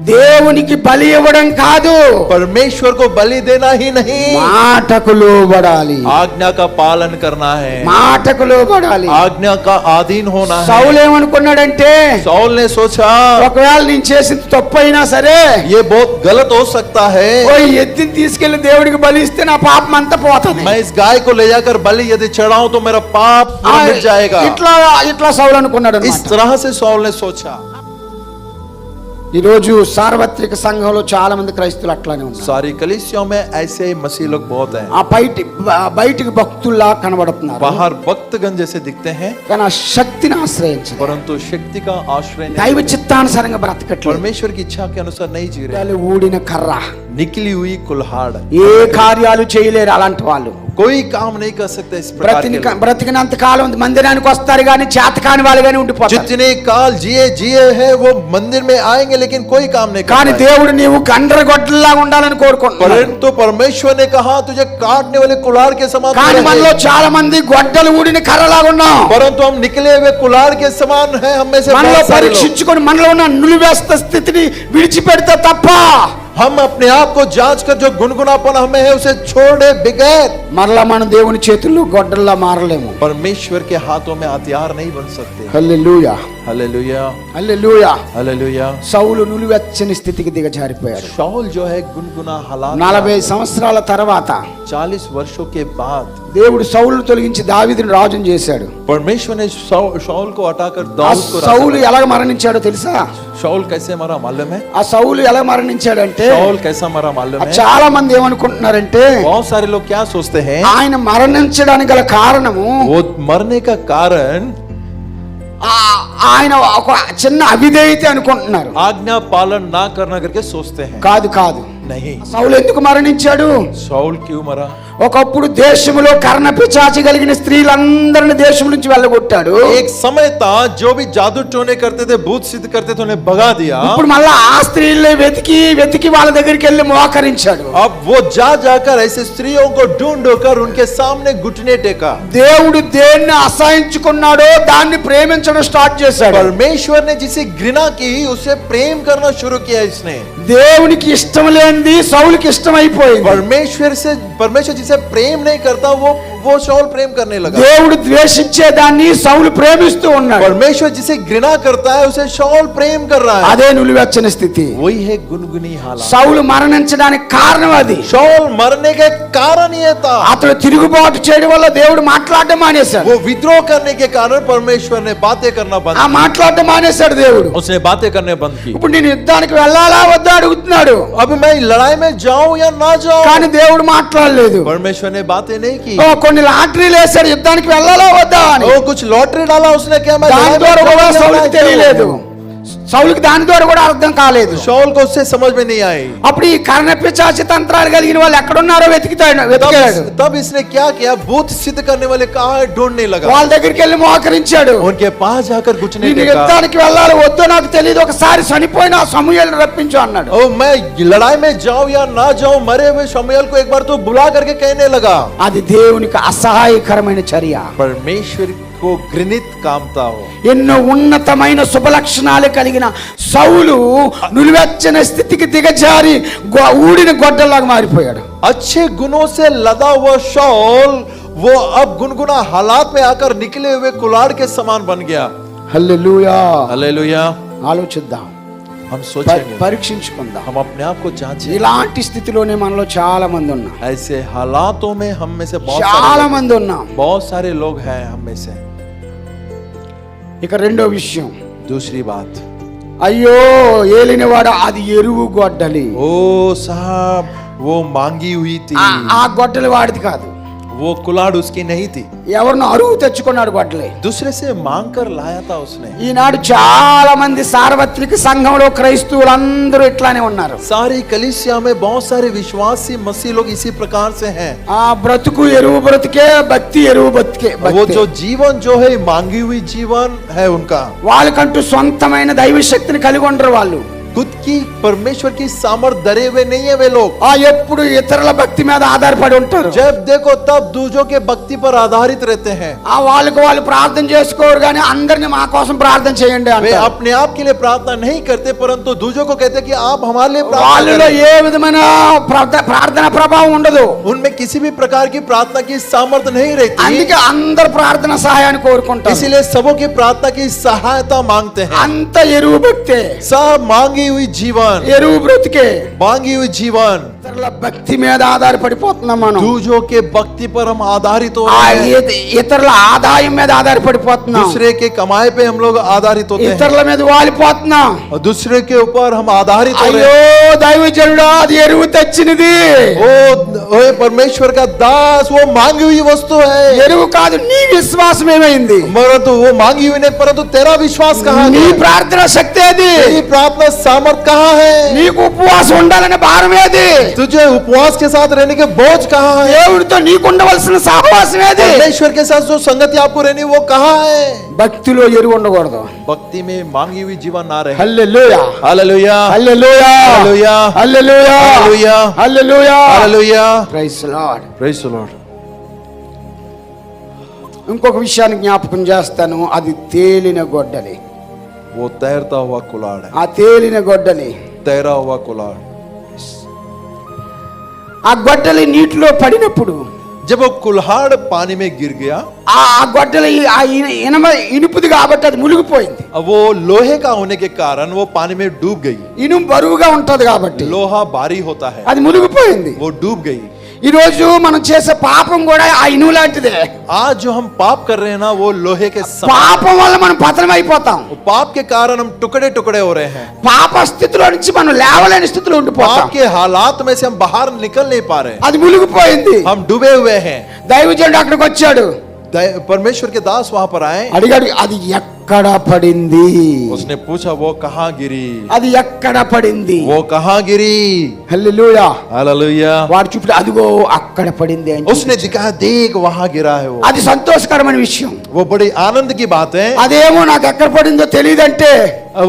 దేవునికి బలి ఇవ్వడం కాదు, परमेश्वर को बलि देना ही नहीं, మాటకు లోబడాలి. आज्ञा का पालन करना है, మాటకు లోబడాలి. आज्ञा का अधीन होना है। సౌలు ఏమనుకున్నాడంటే, शाऊल ने सोचा ఒకవేళ నేను చేసింది తప్పు అయినా సరే ये बहुत गलत हो सकता है, ఓ ఎద్దుని తీసుకెళ్లి దేవుడికి బలి ఇస్తే నా పాపం అంతా పోతుంది. मैं इस गाय को ले जाकर बलि यदि चढ़ाऊं तो मेरा पाप पूरा मिट जाएगा। ఇట్లా సౌలు అనుకున్నాడు इस అన్నమాట. तरह से शाऊल ने सोचा। ఈ రోజు సార్వత్రిక సంఘంలో చాలా మంది క్రైస్తవులు అట్లానే ఉన్నారు. सारी कलीसियों में ऐसे मसीह लोग बहुत हैं। ఆ బయటికి భక్తుల్లా కనబడుతున్నారు, बाहर भक्तगण जैसे दिखते हैं, కానీ ఆ శక్తిని ఆశ్రయించారు. परंतु शक्ति का आश्रय नहीं, దైవ చిత్తానుసారంగా బ్రతకట్లేదు. परमेश्वर की इच्छा के अनुसार नहीं जी रहे। ఊడిన కర్ర, निकली हुई कुल्हाड़, ఏ కార్యాలు చేయలేరు అలాంటి వాళ్ళు. कोई काम नहीं कर सकते इस प्रकार के लोग। బ్రతికినంత కాలం మందిరానికి వస్తారు కానీ చేతకాని వాళ్ళు కానీ ఉండిపోతారు. जितने काल जिए हैं वो मंदिर में आएंगे लेकिन कोई काम नहीं कर కానీ पाए। దేవుడు నీవు గండ్రగొడ్డలాగా ఉండాలని కోరుకుంటున్నాడు. परंतु परमेश्वर ने कहा तुझे काटने वाले कुल्हाड़ के समान तू కానీ रहे। మనలో చాలా మంది గొడ్డలు ఊడిన కర్రలాగా ఉన్నాం. परंतु हम निकले हुए कुल्हाड़ के समान हैं, हम में से మనలో बहुत सारे लोग। పరీక్షించుకొని మనలో ఉన్న నులివేస్త స్థితిని విడిచిపెడితే తప్ప हम अपने आप को जांच कर जो गुनगुनापन हमें है उसे छोड़े बगैर మరలా మనం దేవుని చేతుల్లో గొడ్డల్లా మారలేము. परमेश्वर के हाथों में हथियार नहीं बन सकते। హల్లెలూయా हालेलुया హల్లెలూయా. हालेलुया। సౌలు నులివెచ్చని స్థితికి దిగజారిపోయాడు. शाऊल जो है गुनगुना हालात 40 సంవత్సరాల తర్వాత 40 वर्षों के बाद దేవుడు సౌలును తొలగించి దావీదుని రాజుని చేశాడు. परमेश्वर ने शाऊल को हटाकर ఆ दाऊद को राजा సౌలు बनाया। ఎలా మరణించాడో తెలుసా? शाऊल कैसे मरा मालूम है? ఆ సౌలు ఎలా మరణించాడంటే शाऊल कैसा मरा मालूम है? చాలా మంది ఏమనుకుంటున్నారంటే बहुत सारे लोग क्या सोचते हैं ఆయన మరణించడానికి గల కారణము वो मरने का कारण ఆయన ఒక చిన్న అవిధేయత అనుకుంటున్నారు. आज्ञा पालन ना करना करके सोचते हैं। కాదు కాదు. नहीं। సౌలు ఎందుకు మరణించాడు? शाऊल क्यों मरा? ఒకప్పుడు దేశంలో కర్ణ పిచాచి కలిగిన స్త్రీలందరిని దేశం నుంచి వెళ్ళగొట్టాడు. एक समय था जो भी जादू टोने करते थे, भूत सिद्ध करते थे, उन्हें भगा दिया। ఇప్పుడు మళ్ళా ఆ స్త్రీల్ని వెతికి వెతికి వాళ్ళ దగ్గరికి వెళ్ళి మోకరించాడు. अब वो जा जाकर ऐसे स्त्रियों को ढूंढकर उनके सामने घुटने टेका। దేవుడు దేన్ని అసహించుకున్నాడో దాన్ని ప్రేమించడం స్టార్ట్ చేశాడు. परमेश्वर ने जिसे घृणा की उसे प्रेम करना शुरू किया इसने। దేవునికి ఇష్టం లేనిది సౌలుకి ఇష్టం అయిపోయింది. परमेश्वर जिसे प्रेम नहीं करता वो शाऊल प्रेम करने लगा। దేవుడు ద్వేషించే దాన్ని సౌలు ప్రేమిస్తూ ఉన్నాడు. परमेश्वर जिसे घृणा करता है उसे शाऊल प्रेम कर रहा है। అదే నులివెచ్చని స్థితి. वही है गुनगुनी हालत। సౌలు మరణించడానికి కారణం అది. शाऊल मरने के कारण ये था। అతడు తిరుగుబాటు చేయడం వల్ల దేవుడు మాట్లాడడం మానేశాడు. वो विद्रोह करने के कारण परमेश्वर ने बातें करना बंद ఆ మాట్లాడడం మానేశాడు దేవుడు. उसने बातें करने बंद की। ఇప్పుడు నేను యుద్ధానికి వెళ్ళాలా వద్దా అడుగుతున్నాడు. अब मैं लड़ाई में जाऊं या ना जाऊं? కానీ దేవుడు మాట్లాడలేదు. परमेश्वर ने बातें नहीं की। కొన్ని లాటరీలు వేశాడు యుద్ధానికి వెళ్ళాలా వద్దా అని. वो कुछ लॉटरी डाला उसने, क्या मैं దాని ద్వారా కూడా సౌలుకి తెలియలేదు. సౌలుకి దాని ద్వారా కూడా అర్థం కాలేదు. शाऊल को उससे समझ में नहीं आई। అప్పుడు ఈ కర్ణ పిశాచి తంత్రాలు కలిగిన వాళ్ళు ఎక్కడున్నారో వెతికాడు. तब इसने क्या किया? भूत सिद्ध करने वाले कहाँ है ढूंढने लगा। వాళ్ళ దగ్గరికి వెళ్ళి మోకరించాడు. उनके पास जाकर घुटने నేను टेका। యుద్ధానికి వెళ్ళాలి వద్దో నాకు తెలియదు, ఒకసారి చనిపోయిన సమూయేలును రప్పించు అన్నాడు. ओ मैं लड़ाई में जाऊं या ना जाऊं, मरे हुए शमूएल को एक बार तो बुला करके कहने लगा। అది దేవునికి అసహాయకరమైన చర్య. परमेश्वर को घृणित काम था वो। ఎన్నో ఉన్నతమైన శుభ లక్షణాలు కలిగిన సౌలు నులివెచ్చని స్థితికి దిగజారి ఊడిన గొడ్డలాగా మారిపోయాడు. अच्छे गुणों से लदा हुआ शाऊल वो अब गुनगुना हालात में आकर निकले हुए कुल्हाड़ के समान बन गया। హల్లెలూయా. हालेलुया। ఆలోచిద్దాం, हम सोचेंगे, పరీక్షించుకుందాం. हम अपने आप को जांचें। ఇలాంటి స్థితిలోనే మనలో చాలా మంది ఉన్నాం. ऐसे हालातों में हम में से చాలా మంది ఉన్నాం. बहुत सारे लोग हैं हम में से। ఇక రెండో విషయం, दूसरी बात, అయ్యో ఏలినవాడు అది ఎరువు గొడ్డలి. ओ साहब वो मांगी हुई थी। ఆ గొడ్డలి వాడిది కాదు. वो कुल्हाड़ उसकी नहीं थी, ఎవరినో అరువు తెచ్చుకున్నాడు గొడ్డలి. दूसरे से मांग कर लाया था उसने। ఈనాడు చాలా మంది సార్వత్రిక సంఘంలో క్రైస్తవులందరూ ఇట్లానే ఉన్నారు. सारी कलीसिया में बहुत सारे विश्वासी मसीह लोग इसी प्रकार से हैं। ఆ బ్రతుకు ఎరువు బ్రతికే, భక్తి ఎరువు బతికే. वो जो जीवन जो है मांगी हुई जीवन है उनका। వాళ్ళకంటూ సొంతమైన దైవ శక్తిని కలిగి ఉండరు. వాళ్ళు खुद की परमेश्वर की सामर्थ धरे हुए नहीं है वे लोग। ఎప్పుడు ఇతరుల భక్తి మీద ఆధారపడి ఉంటారు. जब देखो तब दूसरों के भक्ति पर आधारित रहते हैं। వాళ్ళకి వాళ్ళు ప్రార్థన చేసుకోరు కానీ అందరిని మా కోసం ప్రార్థన చేయండి वे అంటారు. अपने आप के लिए प्रार्थना नहीं करते परंतु दूसरों को कहते कि आप हमारे लिए प्रार्थना వాళ్ళలో करें। ఏ విధమైన ప్రార్థన ప్రభావం ఉండదు. उनमें किसी भी प्रकार की प्रार्थना की सामर्थ्य नहीं रहती, అందుకే అందరు ప్రార్థన సహాయాన్ని కోరుకుంటారు. इसीलिए सबों की प्रार्थना की सहायता मांगते हैं। అంత ఎరువు భక్తే, सब मांगी हुई जीवन, ఎరువు బ్రతికే. मांगी हुई जीवन, ఇతరుల భక్తి మీద ఆధారపడిపోతున్నాం మనం. दूसरों के भक्ति पर हम आधारित हो ఆ रहे हैं। ఇతరుల ఆదాయం మీద ఆధారపడిపోతున్నాం. दूसरे के कमाई पे हम लोग आधारित होते हैं ఇతరుల మీద వాలిపోతున్నాం. और दूसरे के ऊपर हम आधारित हो रहे అయ్యో हैं। దైవజనుడా అది ఎరువు తెచ్చినది. ओ परमेश्वर का दास, वो मांगी हुई वस्तु है। ఎరువు కాదు, నీ విశ్వాసం ఏమైంది? परंतु वो मांगी हुई नहीं, परंतु तेरा विश्वास कहाँ నీ है? ప్రార్థన శక్తి ఏది? तेरी प्रार्थना सामर्थ कहाँ है? నీకు ఉపవాసం ఉండాలనే భారం ఏది? तू तुझे उपवास के साथ रहने के बोझ कहाँ है? దేవుడితో నీకు ఉండవలసిన సహవాసం ఏది? परमेश्वर के साथ जो संगति आपको रहनी वो कहाँ है? భక్తిలో ఎరుగు ఉండకూడదు. भक्ति में मांगी हुई जीवन ना रहे. Hallelujah hallelujah hallelujah hallelujah hallelujah hallelujah hallelujah hallelujah praise Lord. Praise the Lord. ఇంకొక విషయాన్ని జ్ఞాపకం చేస్తాను, అది తేలిన గొడ్డలి. वो तैरता हुआ कुलाड़ है. ఆ తేలిన గొడ్డలి, तैरा हुआ कुलाड़. ఆ గొడ్డలి నీటిలో పడినప్పుడు जब वो कुल्हाड़ पानी में गिर गया, ఆ గొడ్డలి ఆ ఇనుపుది కాబట్టి అది మునిగిపోయింది. अब वो लोहे का होने के कारण वो पानी में डूब गई. ఇనుము బరువుగా ఉంటది కాబట్టి लोहा भारी होता है, అది మునిగిపోయింది. वो डूब गई. ఈ రోజు మనం చేసే పాపం కూడా ఆ ఇనుము లాంటిదే. आज जो हम पाप कर रहे हैं ना, वो लोहे के समान. పాపం వల్ల మనం పతనం అయిపోతాం. वो पाप के कारण हम टुकड़े टुकड़े हो रहे हैं. పాప స్థితిలో నుంచి మనం లేవలేని స్థితిలో ఉండిపోతాం. पाप के हालात में से हम बाहर निकल नहीं पा रहे. అది మునిగిపోయింది. हम डूबे हुए हैं. దైవజనుడు అక్కడికి వచ్చాడు, परमेश्वर के दास वहां पर आए. అడిగాడు అది ఎక్కడ పడింది? उसने पूछा वो कहाँ गिरी, అది ఎక్కడ పడింది? वो कहाँ गिरी. హల్లెలూయా. हालेलुया. వాడు చూపుడు అదిగో అక్కడ పడింది అని उसने दिखाया, देख वहां गिरा है वो. అది సంతోషకరమైన విషయం. वो बड़ी आनंद की बात है. అదేమో నాకు ఎక్కడ పడిందో తెలియదంటే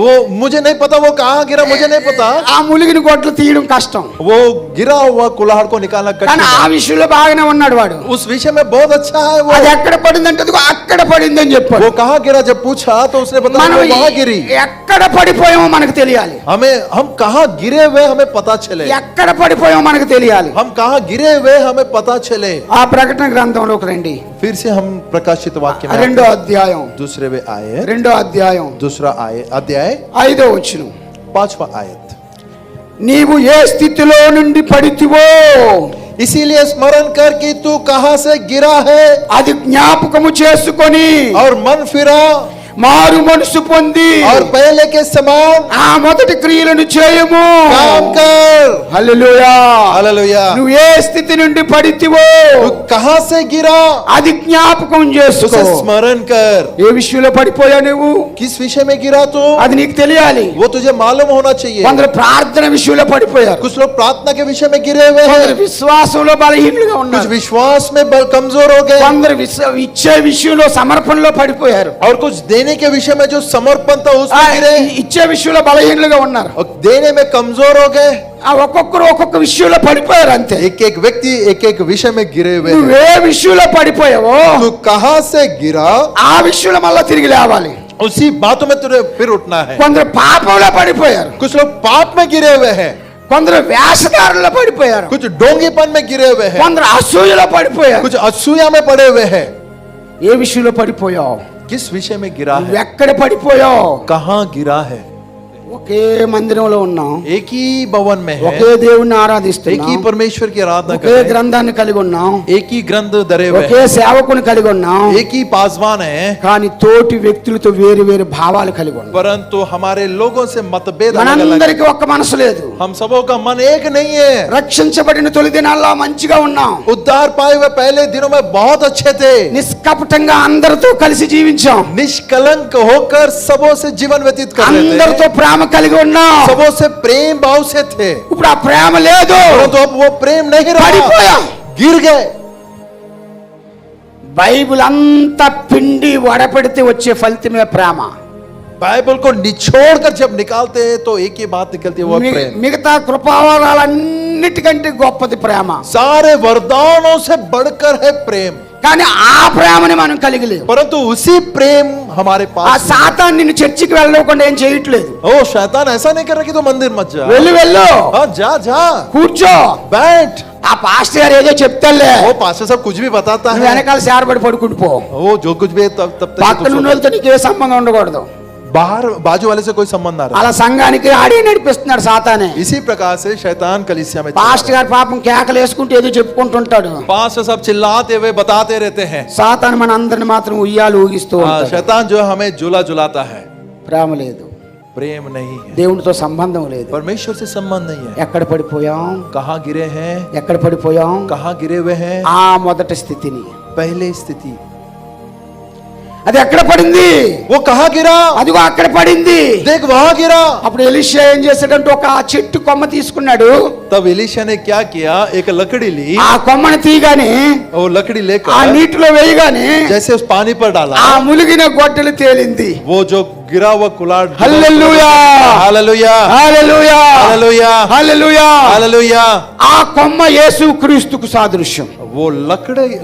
वो मुझे नहीं पता वो कहाँ गिरा, मुझे नहीं पता. ఆ ములిగిన గొడ్లు తీయడం కష్టం. वो गिरा हुआ कुल्हाड़ को निकालना కానీ कठिन ఆ है. విషయంలో బాగానే ఉన్నాడు వాడు. उस विषय में बहुत अच्छा है वो. అది ఎక్కడ పడిందంటే అదిగో అక్కడ పడింది అని చెప్పాడు. वो कहाँ गिरा जब पूछा तो उसने बताया మనం वो वहां गिरी. ఎక్కడ పడిపోయామో మనకు తెలియాలి. हम कहाँ गिरे हुए हमें पता चले. ఎక్కడ పడిపోయామో మనకు తెలియాలి. हम कहाँ गिरे हुए हमें पता चले. ఆ ప్రకటన గ్రంథంలోకి రండి. फिर से हम प्रकाशित वाक्य में రెండో అధ్యాయం, दूसरे में आए. రెండో అధ్యాయం दूसरा आए अध्याय 5వ వచనం. 5वां आयत. నీవు ఏ స్థితిలో నుండి పడితివో इसीलिए स्मरण कर कि तू कहाँ से गिरा है అది జ్ఞాపకము చేసుకొని और मन फिरा మారు మనసు పొంది और पहले के समान ఆ మొదటి క్రియలను చేయము. काम कर. హల్లెలూయా. हालेलुया. నువ్వు ఏ స్థితి నుండి పడితివో तू कहाँ से गिरा అది జ్ఞాపకం చేసుకో. उसे स्मरण कर. ఏ విషయంలో పడిపోయా నువ్వు किस विषय में गिरा तू, అది నీకు తెలియాలి. वो तुझे मालूम होना चाहिए. కొందరు ప్రార్థన విషయంలో పడిపోయారు, कुछ लोग प्रार्थना के विषय में गिरे हुए కొందరు हैं. విశ్వాసంలో బలహీనులుగా कुछ ఉన్నారు, विश्वास में कमजोर हो गए. కొందరు ఇచ్చే విషయంలో సమర్పణలో పడిపోయారు, और कुछ देने के विषय में जो समर्पण था ఆ, उसमें गिरे. ఇచ్చే విషయంలో బలహీనులుగా ఉన్నారు. और देने में कमजोर हो गए. ఆ ఒక్కొక్కరు ఒక్కొక్క విషయంలో పడిపోయారు అంతే. एक एक व्यक्ति एक एक विषय में गिरे हुए हैं. నువ్వే విషయంలో పడిపోయావో तू कहाँ से गिरा, ఆ విషయంలో మళ్ళా తిరిగి లేవాలి. उसी बातों में तुझे फिर उठना है. కొందరు పాపంలో పడిపోయారు, कुछ लोग पाप में गिरे हुए हैं. కొందరు వేషధారులో పడిపోయారు, कुछ डोंगीपन में गिरे हुए हैं. కొందరు అసూయలో పడిపోయారు. कुछ असूया में पड़े हुए हैं. ఏ విషయంలో పడిపోయావు? किस विषय में गिरा నువ్వు है, ఎక్కడ పడిపోయావు? कहाँ गिरा है. ఒకే మందిరంలో ఉన్నాం, एक ही भवन में है, ఒకే దేవుణ్ణి एक ఆరాధిస్తున్నాం, ही परमेश्वर की आराधना कर ఒకే रहे हैं, గ్రంథాన్ని కలిగి ఉన్నాం, एक ही ग्रंथ धरे हुए ఒకే हैं, సేవకుని కలిగి ఉన్నాం, एक ही पासवान है. కానీ తోటి వ్యక్తులతో వేరు వేరు భావాలు కలిగి ఉన్నాం. परंतु हमारे लोगों से मतभेद अलग अलग है. మనందరికీ ఒక్క మనసు లేదు. हम सबों का मन एक नहीं है. రక్షించబడిన తొలి దినాల్లో మంచిగా ఉన్నాం, उद्धार पाए हुए पहले दिनों में बहुत अच्छे थे. నిష్కపటంగా అందరితో కలిసి జీవించాం, निष्कलंक होकर सबों से जीवन व्यतीत कर रहे అందరితో थे. ప్రేమ కలిగి ఉన్నాం. सबों से प्रेम भाव से थे. ఇప్పుడు ఆ ప్రేమ లేదు, परंतु अब वो प्रेम नहीं रहा, పడిపోయాం. गिर गए. బైబిల్ అంతా పిండి వడపెడితే వచ్చే ఫలితమే ప్రేమ. बाइबल को निचोड़कर जब निकालते हैं तो एक ही बात निकलती है, वो प्रेम. మిగతా కృపావరాలన్నిటికంటే గొప్పది ప్రేమ. सारे वरदानों से बढ़कर है प्रेम. కానీ ఆ ప్రేమని మనం కలిగి లేవు. परंतु उसी प्रेम हमारे ఆ पास. సాతాను నిన్ను చర్చికి వెళ్ళకుండా ఏం చేయట్లేదు. ओ शैतान ऐसा नहीं कर रहा कि तू मंदिर मत जा. వెళ్ళు వెళ్ళు, हाँ जा जा, కూర్చో, बैठ. ఆ పాస్టర్ గారు ఏదో చెప్తాలే, वो पास्टर साहब कुछ भी बताता నువ్వు है, వెనకాల సేరబడి పడుకుంటూ పో. वो जो कुछ भी है तब तब तक పక్కన ఉన్న వాళ్ళతో నీకు ఏ సంబంధం ఉండకూడదు. बाहर बाजू वाले से कोई संबंध ना रहे. అలా సంఘానికి ఆడి నడిపిస్తున్నాడు సాతానే. इसी प्रकार से शैतान कलीसिया में పాస్టర్ గారు పాపం కేకలు వేసుకుంటూ ఏదో చెప్పుకుంటుంటాడు. पास्टर साहब चिल्लाते हुए बताते रहते हैं. సాతాను మన అందరిని మాత్రం ఉయ్యాలు ఊగిస్తూ ఉంటాడు. शैतान जो है हमें झूला झुलाता है. ప్రేమ లేదు, प्रेम नहीं है, దేవునితో సంబంధం లేదు. परमेश्वर से संबंध नहीं है. ఎక్కడ పడిపోయాం? कहाँ गिरे हैं, ఎక్కడ పడిపోయాం? कहाँ गिरे हुए हैं. ఆ మొదటి స్థితిని. पहले स्थिति. అది ఎక్కడ పడింది? वो कहाँ गिरा? అదిగో అక్కడ పడింది. देख वहां गिरा। అప్పుడు ఎలీషా ఏం చేశాడంటే ఒక చెట్టు కొమ్మ తీసుకున్నాడు. तब एलीशा ने क्या किया, एक लकड़ी ली, ఆ కొమ్మను తీయగానే वो लकड़ी ఆ लेकर నీటిలో వేయగానే जैसे उस पानी पर डाला, ఆ ములిగిన గొడ్డలి తేలింది. वो जो गिरा हुआ कुल्हाड़, hallelujah hallelujah hallelujah hallelujah hallelujah. Hallelujah. ఆ కొమ్మ యేసు క్రీస్తుకు సాదృశ్యం. वो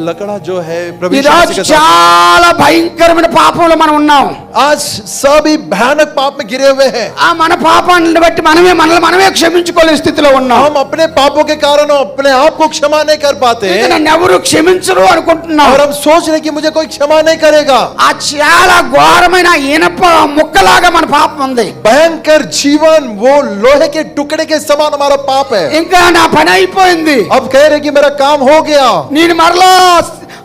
लकड़ा जो है प्रभु ఈ यीशु రోజు मसीह के साथ। చాలా భయంకరమైన పాపంలో మనం ఉన్నాం. आज सभी भयानक पाप में गिरे हुए हैं। ఆ మన పాపాన్ని బట్టి మనమే క్షమించుకోలేని స్థితిలో ఉన్నాం. हम अपने पापों के कारण अपने आप को क्षमा नहीं कर पाते ఇంకా నన్ను ఎవరు క్షమించరు అనుకుంటున్నాం. और हम सोच रहे कि मुझे कोई क्षमा नहीं करेगा। ఆ చాలా ఘోరమైన ఇనప ముక్కలాగా మన పాపం ఉంది. भयंकर जीवन, वो लोहे के टुकड़े के समान हमारा पाप है। ఇంకా నా పని అయిపోయింది, अब कह रहे कि मेरा काम हो गया, నేను మరలా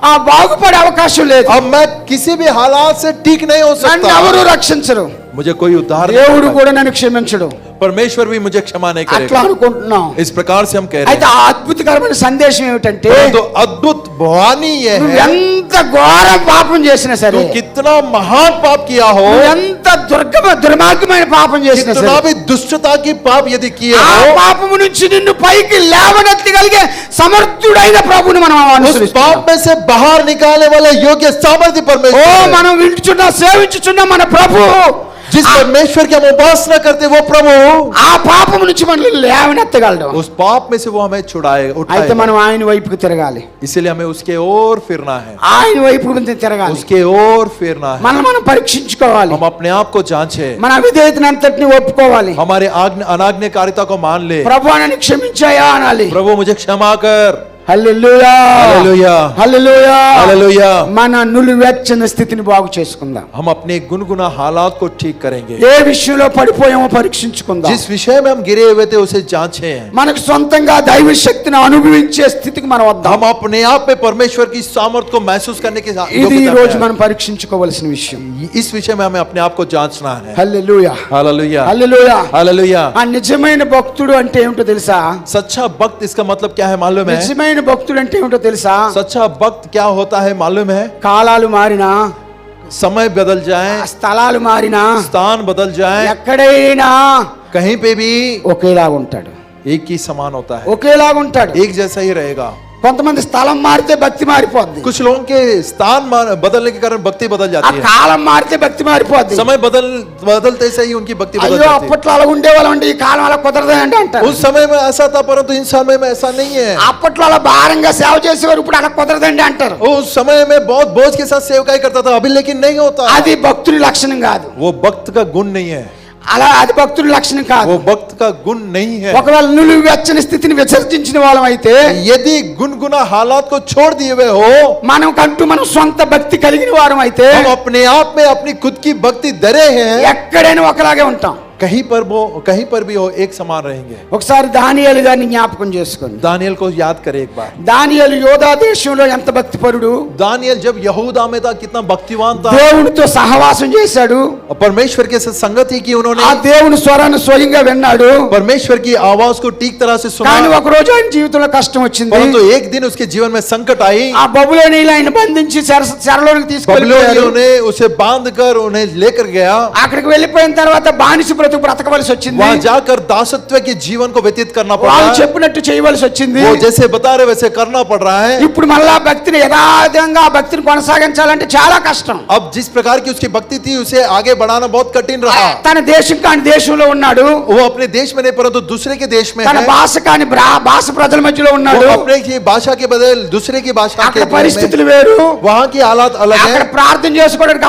ఆ బాగుపడే అవకాశం లేదు, अब मैं किसी भी हालात से ठीक नहीं हो నన్ను सकता, ఎవరు రక్షించరు, मुझे कोई उद्धार దేవుడు नहीं కూడా నన్ను క్షమించడు. परमेश्वर भी मुझे क्षमा नहीं అట్లా करेगा। అనుకుంటున్నాం. इस प्रकार से हम कह रहे అయితే हैं। ఆ అద్భుతకరమైన సందేశం ఏమిటంటే तो अद्भुत भवानी ये నువ్వు है, ఎంత ఘోర పాపం చేసినా సరే, तू कितना महान पाप किया हो, నువ్వు ఎంత దుర్మార్గమైన పాపం చేసినా कितना సరే, भी दुष्टता की पाप यदि किए ఆ हो, పాపము నుంచి నిన్ను పైకి లేవనెత్తగలిగే సమర్థుడైన ప్రభువుని మనం उस అనుసరిస్తాం. पाप में से बाहर निकालने वाले योग्य सामर्थ्य ఓ परमेश्वर है। మనం వింటున్నా సేవించుచున్న మన ప్రభు जिस परमेश्वर की हम उपासना करते वो प्रभु ఆ పాపము నుంచి మనల్ని లేవనెత్తగలడు. उस पाप में से वो हमें छुड़ाए అయితే उठाएगा। మనం ఆయన వైపుకి తిరగాలి, इसीलिए हमें उसके ओर फिरना है, ఆయన వైపుకి తిరగాలి, उसके ओर फिरना है। మనం పరీక్షించుకోవాలి, हम अपने आप को जांचे, మన అవిధేయతను అంతటిని ఒప్పుకోవాలి. हमारे अनाज्ञाकारिता को मान ले। ప్రభు నన్ను క్షమించాయా అనాలి. प्रभु मुझे क्षमा कर। హల్లెలూయా हालेलुया హల్లెలూయా. हालेलुया। మన నులివెచ్చని స్థితిని బాగు చేసుకుందాం. हम अपने गुनगुना हालात को ठीक करेंगे। ఏ విషయంలో పడిపోయామో పరీక్షించుకుందాం. जिस विषय में हम गिरे हुए थे उसे जांचे। మనకు సొంతంగా దైవ శక్తిని అనుభవించే స్థితికి మనం వద్దాం. हम अपने आप में परमेश्वर की सामर्थ्य को महसूस करने के ఇది ఈ योग्यता రోజు में మనం పరీక్షించుకోవాల్సిన విషయం. हैं। इस विषय में हमें अपने आप को जांचना है। హల్లెలూయా हालेलुया హల్లెలూయా. हालेलुया। ఆ నిజమైన భక్తుడు అంటే ఏమిటో తెలుసా? सच्चा भक्त, इसका मतलब क्या है मालूम है? నిజమైన భక్తుడు అంటే ఏమిటో తెలుసా? सच्चा भक्त क्या होता है मालूम है? కాలాలు మారినా, समय बदल जाए, స్థలాలు మారినా, स्थान बदल जाए, ఎక్కడైనా कहीं पे भी ఒకేలాగా ఉంటాడు, एक ही समान होता है, ఒకేలాగా ఉంటాడు. एक जैसा ही रहेगा। కొంతమంది స్థలం మారితే భక్తి మారిపోద్ది, कुछ लोगों के स्थान बदलने के कारण भक्ति बदल ఆ जाती है। కాలం మారితే భక్తి మారిపోద్ది. समय बदलते से ही उनकी भक्ति बदल అయ్యో जाती है। అప్పట్లో అలా ఉండేవాళ్ళం అంటే ఈ కాలం అలా కుదరదండి అంటారు. उस समय में ऐसा था परंतु इन समय में ऐसा नहीं है। అప్పట్లో అలా భారంగా సేవ చేసేవారు ఇప్పుడు అలా కుదరదండి అంటారు. उस समय में बहुत बोझ के साथ सेवकाई करता था, अभी लेकिन नहीं होता। అది భక్తుడి లక్షణం కాదు, वो भक्त का गुण नहीं है, అలా అది భక్తుడి లక్షణం కాదు. वो भक्त का गुण नहीं है। ఒకవేళ నులివి వెచ్చని స్థితిని విసర్జించిన వాళ్ళం అయితే, यदि गुनगुना हालात को छोड़ दिए हुए हो, మనం సొంత భక్తి కలిగిన వారం అయితే हम अपने आप में अपनी खुद की भक्ति धरे हैं, ఎక్కడైనా ఒకలాగే ఉంటాం. कहीं पर भी हो एक समान रहेंगे। ఒకసారి దానియేలు గారిని జ్ఞాపకం చేసుకోండి. दानियल को याद करें एक बार। దానియేలు యోధా దేశంలో ఎంత భక్తిపరుడు, दानियल जब यहूदा में था कितना भक्तिवान था, దేవునితో సహవాసం చేశాడు, और परमेश्वर के साथ संगति की ఆ उन्होंने, దేవుని స్వరాన్ని స్వయంగా విన్నాడు. परमेश्वर की आवाज को ठीक तरह से కానీ सुना, ఒక రోజు ఆయన జీవితంలో కష్టం వచ్చింది. परंतु एक दिन उसके जीवन में संकट आई। ఆ బబులోనీయులు ఆయన బంధించి చెరలోనికి తీసుకెళ్ళిపోయారు. बबुलोनियों ने उसे बांध कर उन्हें लेकर गया। అక్కడికి వెళ్ళిపోయిన తర్వాత బానిస బ్రతకవలసి వచ్చింది. वहां जाकर दासत्व के जीवन को व्यतीत करना पड़ వాళ్ళు रहा है। చెప్పినట్టు చేయవలసి వచ్చింది. वो जैसे बता रहे वैसे करना पड़ रहा है। ఇప్పుడు మళ్ళా భక్తిని యథావిధంగా ఆ భక్తిని కొనసాగించాలంటే చాలా కష్టం. अब जिस प्रकार की उसकी भक्ति थी उसे आगे बढ़ाना बहुत कठिन रहा। తన దేశం కాని దేశంలో ఉన్నాడు, वो अपने देश में नहीं परंतु दूसरे के देश में తన है। భాష కాని భాష ప్రజల మధ్యలో ఉన్నాడు. वो अपने की भाषा के बदल दूसरे की भाषा के అక్కడ में, పరిస్థితులు వేరు, वहाँ की हालात अलग అక్కడ है। ప్రార్థన చేసుకోవడానికి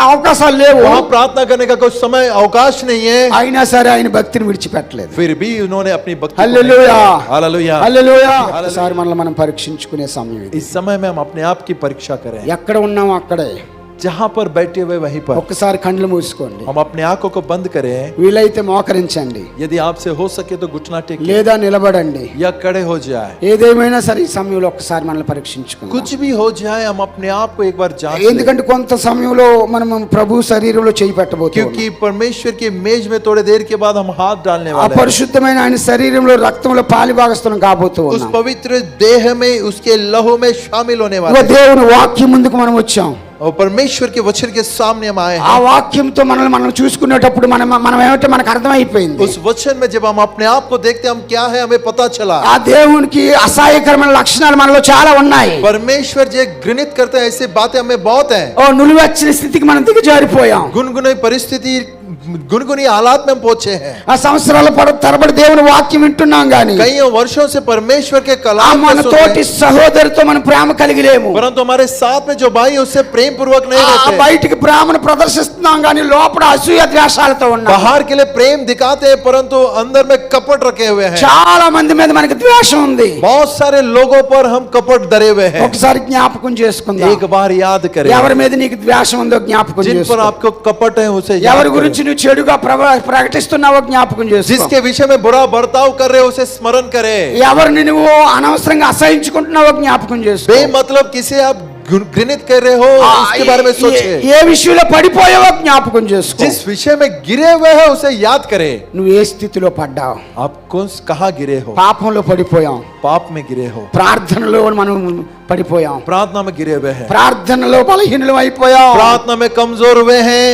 అవకాశాలు లేవు. वहाँ प्रार्थना करने का कुछ समय अवकाश नहीं है, అయినా సరే ఆయన భక్తిని విడిచిపెట్టలేదు. फिर भी उन्होंने अपनी भक्ति को హల్లెలూయా नहीं छोड़ा। हालेलुया। హల్లెలూయా. ఒకసారి మనల్ని మనం పరీక్షించుకునే సమయం ఇది. इस समय में हम अपने आप की परीक्षा करें, ఎక్కడ ఉన్నాం అక్కడే जहाँ पर बैठे हुए वहीं पर ఒక్కసారి కళ్ళు మూసుకోండి, हम अपने आंखों को बंद करें। వీలైతే మోకరించండి, यदि आपसे हो सके तो घुटना टेक లేదా నిలబడండి. या खड़े हो जाए, ఏదేమైనా సరే ఈ సమయంలో ఒక్కసారి మనల్ని పరీక్షించుకుందాం. कुछ भी हो जाए हम अपने आप को एक बार जांच लें। ఎందుకంటే కొంత సమయంలో మనం ప్రభు శరీరంలో చేయి పెట్టబోతున్నాం. क्योंकि परमेश्वर की मेज में थोड़ी देर के बाद हम हाथ डालने ఆ वाले हैं। పరిశుద్ధమైన ఆయన శరీరంలో రక్తంలో పాలి భాగస్థలం కాబోతూ उस ఉన్నాం. पवित्र देह में उसके लहू में शामिल होने वाले ఇదిగో हैं। దేవుని వాక్యం ముందుకు మనం వచ్చాం. और परमेश्वर के वचन के सामने हम आए ఆ हैं। వాక్యంతో మనల్ని మనం చూసుకునేటప్పుడు మనం ఏమిటో మనకు అర్థమైపోయింది. उस वचन में जब हम अपने आप को देखते हैं हम क्या है हमें पता चला। ఆ దేవునికి అసహ్యకరమైన లక్షణాలు మనలో చాలా ఉన్నాయి. परमेश्वर जो घृणित करते हैं ऐसी बातें हमें बहुत है। ఓ నులివెచ్చని స్థితికి మనం దిగజారిపోయాం. गुनगुनी परिस्थिति गुनगुनी हालात में पहुंचे हैं। ఆ సంవత్సరాల తరబడి దేవుని వాక్యం వింటున్నాం గాని कई वर्षों से परमेश्वर के ఆ कलाम మన को सुन తోటి रहे हैं, సహోదరితో మనం ప్రేమ కలిగి లేము. परंतु हमारे साथ में जो भाई उससे प्रेम पूर्वक नहीं ఆ रहते। బయటికి ప్రేమను ప్రదర్శిస్తున్నాం గాని లోపల అసూయ ద్వేషాలతో ఉన్నాం. बाहर के लिए प्रेम दिखाते हैं परंतु अंदर में कपट रखे हुए हैं। చాలా మంది మీద మనకి ద్వేషం ఉంది. बहुत सारे लोगों पर हम कपट धरे हुए हैं। ఒకసారి జ్ఞాపకం చేసుకుందాం. एक बार याद करें ఎవరి మీద నీకు ద్వేషం ఉందో జ్ఞాపకం जिन पर చేసుకో. आपको कपट है उसे याद ఎవరి करें। గురించి నువ్వు చెడుగా ప్రకటిస్తున్నావో జ్ఞాపకం చేసుకో. जिसके विषय में बुरा बर्ताव कर रहे हो उसे स्मरण करें। ఎవరిని నువ్వు అనవసరంగా అసహించుకుంటున్నావో జ్ఞాపకం చేసుకో. बेमतलब किसे आप घृणित कर रहे हो उसके बारे में सोचें। ఏ విషయంలో పడిపోయావో జ్ఞాపకం చేసుకో. जिस विषय में गिरे हुए हैं उसे याद करें। నువ్వు ఏ స్థితిలో పడ్డావు? आप कहाँ गिरे हो? పాపంలో పడిపోయాం. पाप में गिरे हो, ప్రార్థనలో మనం పడిపోయాం. प्रार्थना में गिरे हुए हैं, ప్రార్థనలో బలహీనులం అయిపోయాం. प्रार्थना में कमजोर हुए हैं।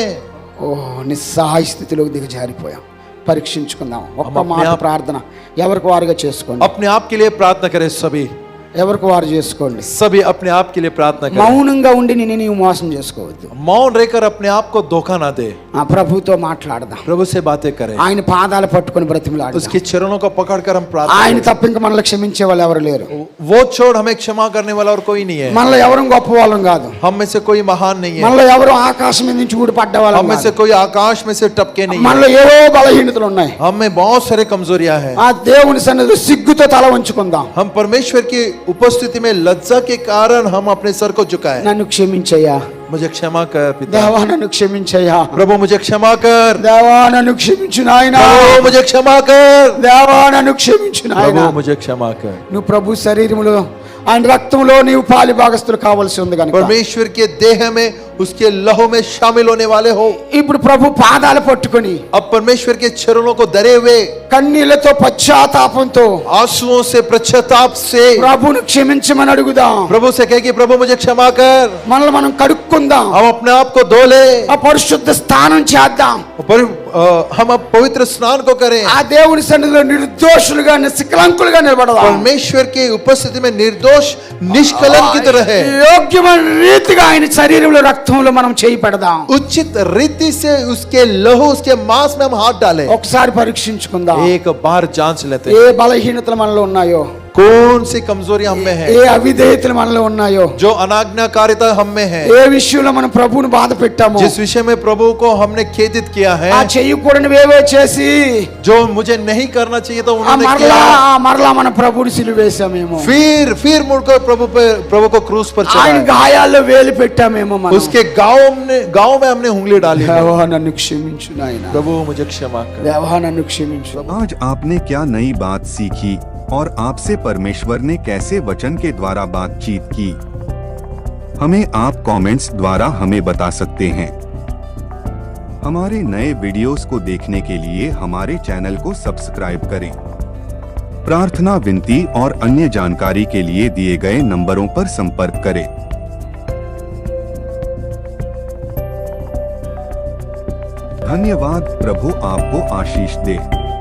ఓ నిస్సహాయ స్థితిలోకి దిగజారిపోయాం. పరీక్షించుకుందాం. ఒక్క हम अपने మాట आप- ప్రార్థన ఎవరికి వారుగా చేసుకోండి. अपने आप के लिए प्रार्थना करें। ఎవరికి వారు చేసుకోండి. सभी अपने आप के लिए प्रार्थना करें। మౌనంగా ఉండి నిన్ను నీవు మోసం చేసుకోవద్దు. मौन रहकर अपने आप को धोखा ना दे। ఆ ప్రభుతో మాట్లాడదాం. प्रभु से बातें करें, ఆయన పాదాలు పట్టుకొని బ్రతిమలాడదాం. उसके चरणों को पकड़कर हम प्रार्थना ఆయన करें। తప్ప ఇంకా మనల్ని క్షమించే వాళ్ళు ఎవరు లేరు. वो छोड़ हमें क्षमा करने वाला और कोई नहीं है। మనలో ఎవరు గొప్ప వాళ్ళం కాదు. हम में से कोई महान नहीं है। మనలో ఎవరు ఆకాశం మీద నుంచి ఊడిపడ్డ వాళ్ళం हम में కాదు. से कोई आकाश में से टपके नहीं మనలో है। ఏవో బలహీనతలు ఉన్నాయి. हम में बहुत सारे कमजोरियां हैं। ఆ దేవుని సన్నిధిలో సిగ్గుతో తల వంచుకుందాం. हम परमेश्वर की उपस्थिति में लज्जा के कारण हम अपने सर को झुकाएं। నన్ను క్షమించయ్యా. मुझे क्षमा कर पिता। దేవా నన్ను క్షమించయ్యా. प्रभु मुझे क्षमा कर। దేవా నన్ను క్షమించు నాయనా. प्रभु मुझे क्षमा कर। దేవా నన్ను క్షమించు నాయనా. प्रभु मुझे क्षमा कर। నువ్వు ప్రభు శరీరములో ఆయన రక్తంలో నీవు పాలి భాగస్తులు కావాల్సి ఉంది కనుక परमेश्वर के देह में उसके लहू में शामिल होने वाले हो। ఇప్పుడు ప్రభు పాదాలు పట్టుకొని अब परमेश्वर के चरणों को धरे हुए కన్నీళ్లతో పశ్చాత్తాపంతో आंसुओं से पश्चाताप से ప్రభువును క్షమించమని అడుగుదాం. प्रभु से कहे कि प्रभु मुझे क्षमा कर। మనల్ని మనం కడుక్కుందాం. हम अपने आप को धो ले। ఆ పరిశుద్ధ స్నానం చేద్దాం. हम अब पवित्र स्नान को करें। ఆ దేవుని సన్నిధిలో నిర్దోషులుగా నిష్కలంకులుగా నిలబడదాం. परमेश्वर की उपस्थिति में निर्दोष निष्कलंकित रहे। యోగ్యమైన రీతిగా ఆయన శరీరంలో రక్తంలో మనం చేయి పెడదాం. उचित रीति से उसके लहू उसके मांस में हम हाथ डालें। ఒకసారి పరీక్షించుకుందాం. एक बार जांच लेते ఏ हैं బలహీనతలు మనలో ఉన్నాయో, कौन सी कमजोरियां हम में है, ఏ అవిధేయతలు మనలో ఉన్నాయో, जो अनाज्ञाकारिता हम में है, ఏ విషయంలో మనం ప్రభువుని బాధ పెట్టామో, जिस विषय में प्रभु को हमने खेदित किया है, ఆ చెయ్యకూడనివి ఏవో చేసి जो मुझे नहीं करना चाहिए तो ఆ उन्होंने మరలా किया। మరలా మన ప్రభువుని సిలువేశామేమో, फिर मुड़कर प्रभु को क्रूस पर ఆయన चढ़ाया। గాయాల్లో వేలు పెట్టామేమో మనం. उसके गांव में हमने उंगली डाली। దేవా నన్ను క్షమించు నాయనా. प्रभु मुझे क्षमा कर। దేవా నన్ను క్షమించు. आज आपने क्या नई बात सीखी और आपसे परमेश्वर ने कैसे वचन के द्वारा बातचीत की? हमें आप कमेंट्स द्वारा हमें बता सकते हैं। हमारे नए वीडियोस को देखने के लिए हमारे चैनल को सब्सक्राइब करें। प्रार्थना, विनती और अन्य जानकारी के लिए दिए गए नंबरों पर संपर्क करें। धन्यवाद। प्रभु आपको आशीष दे।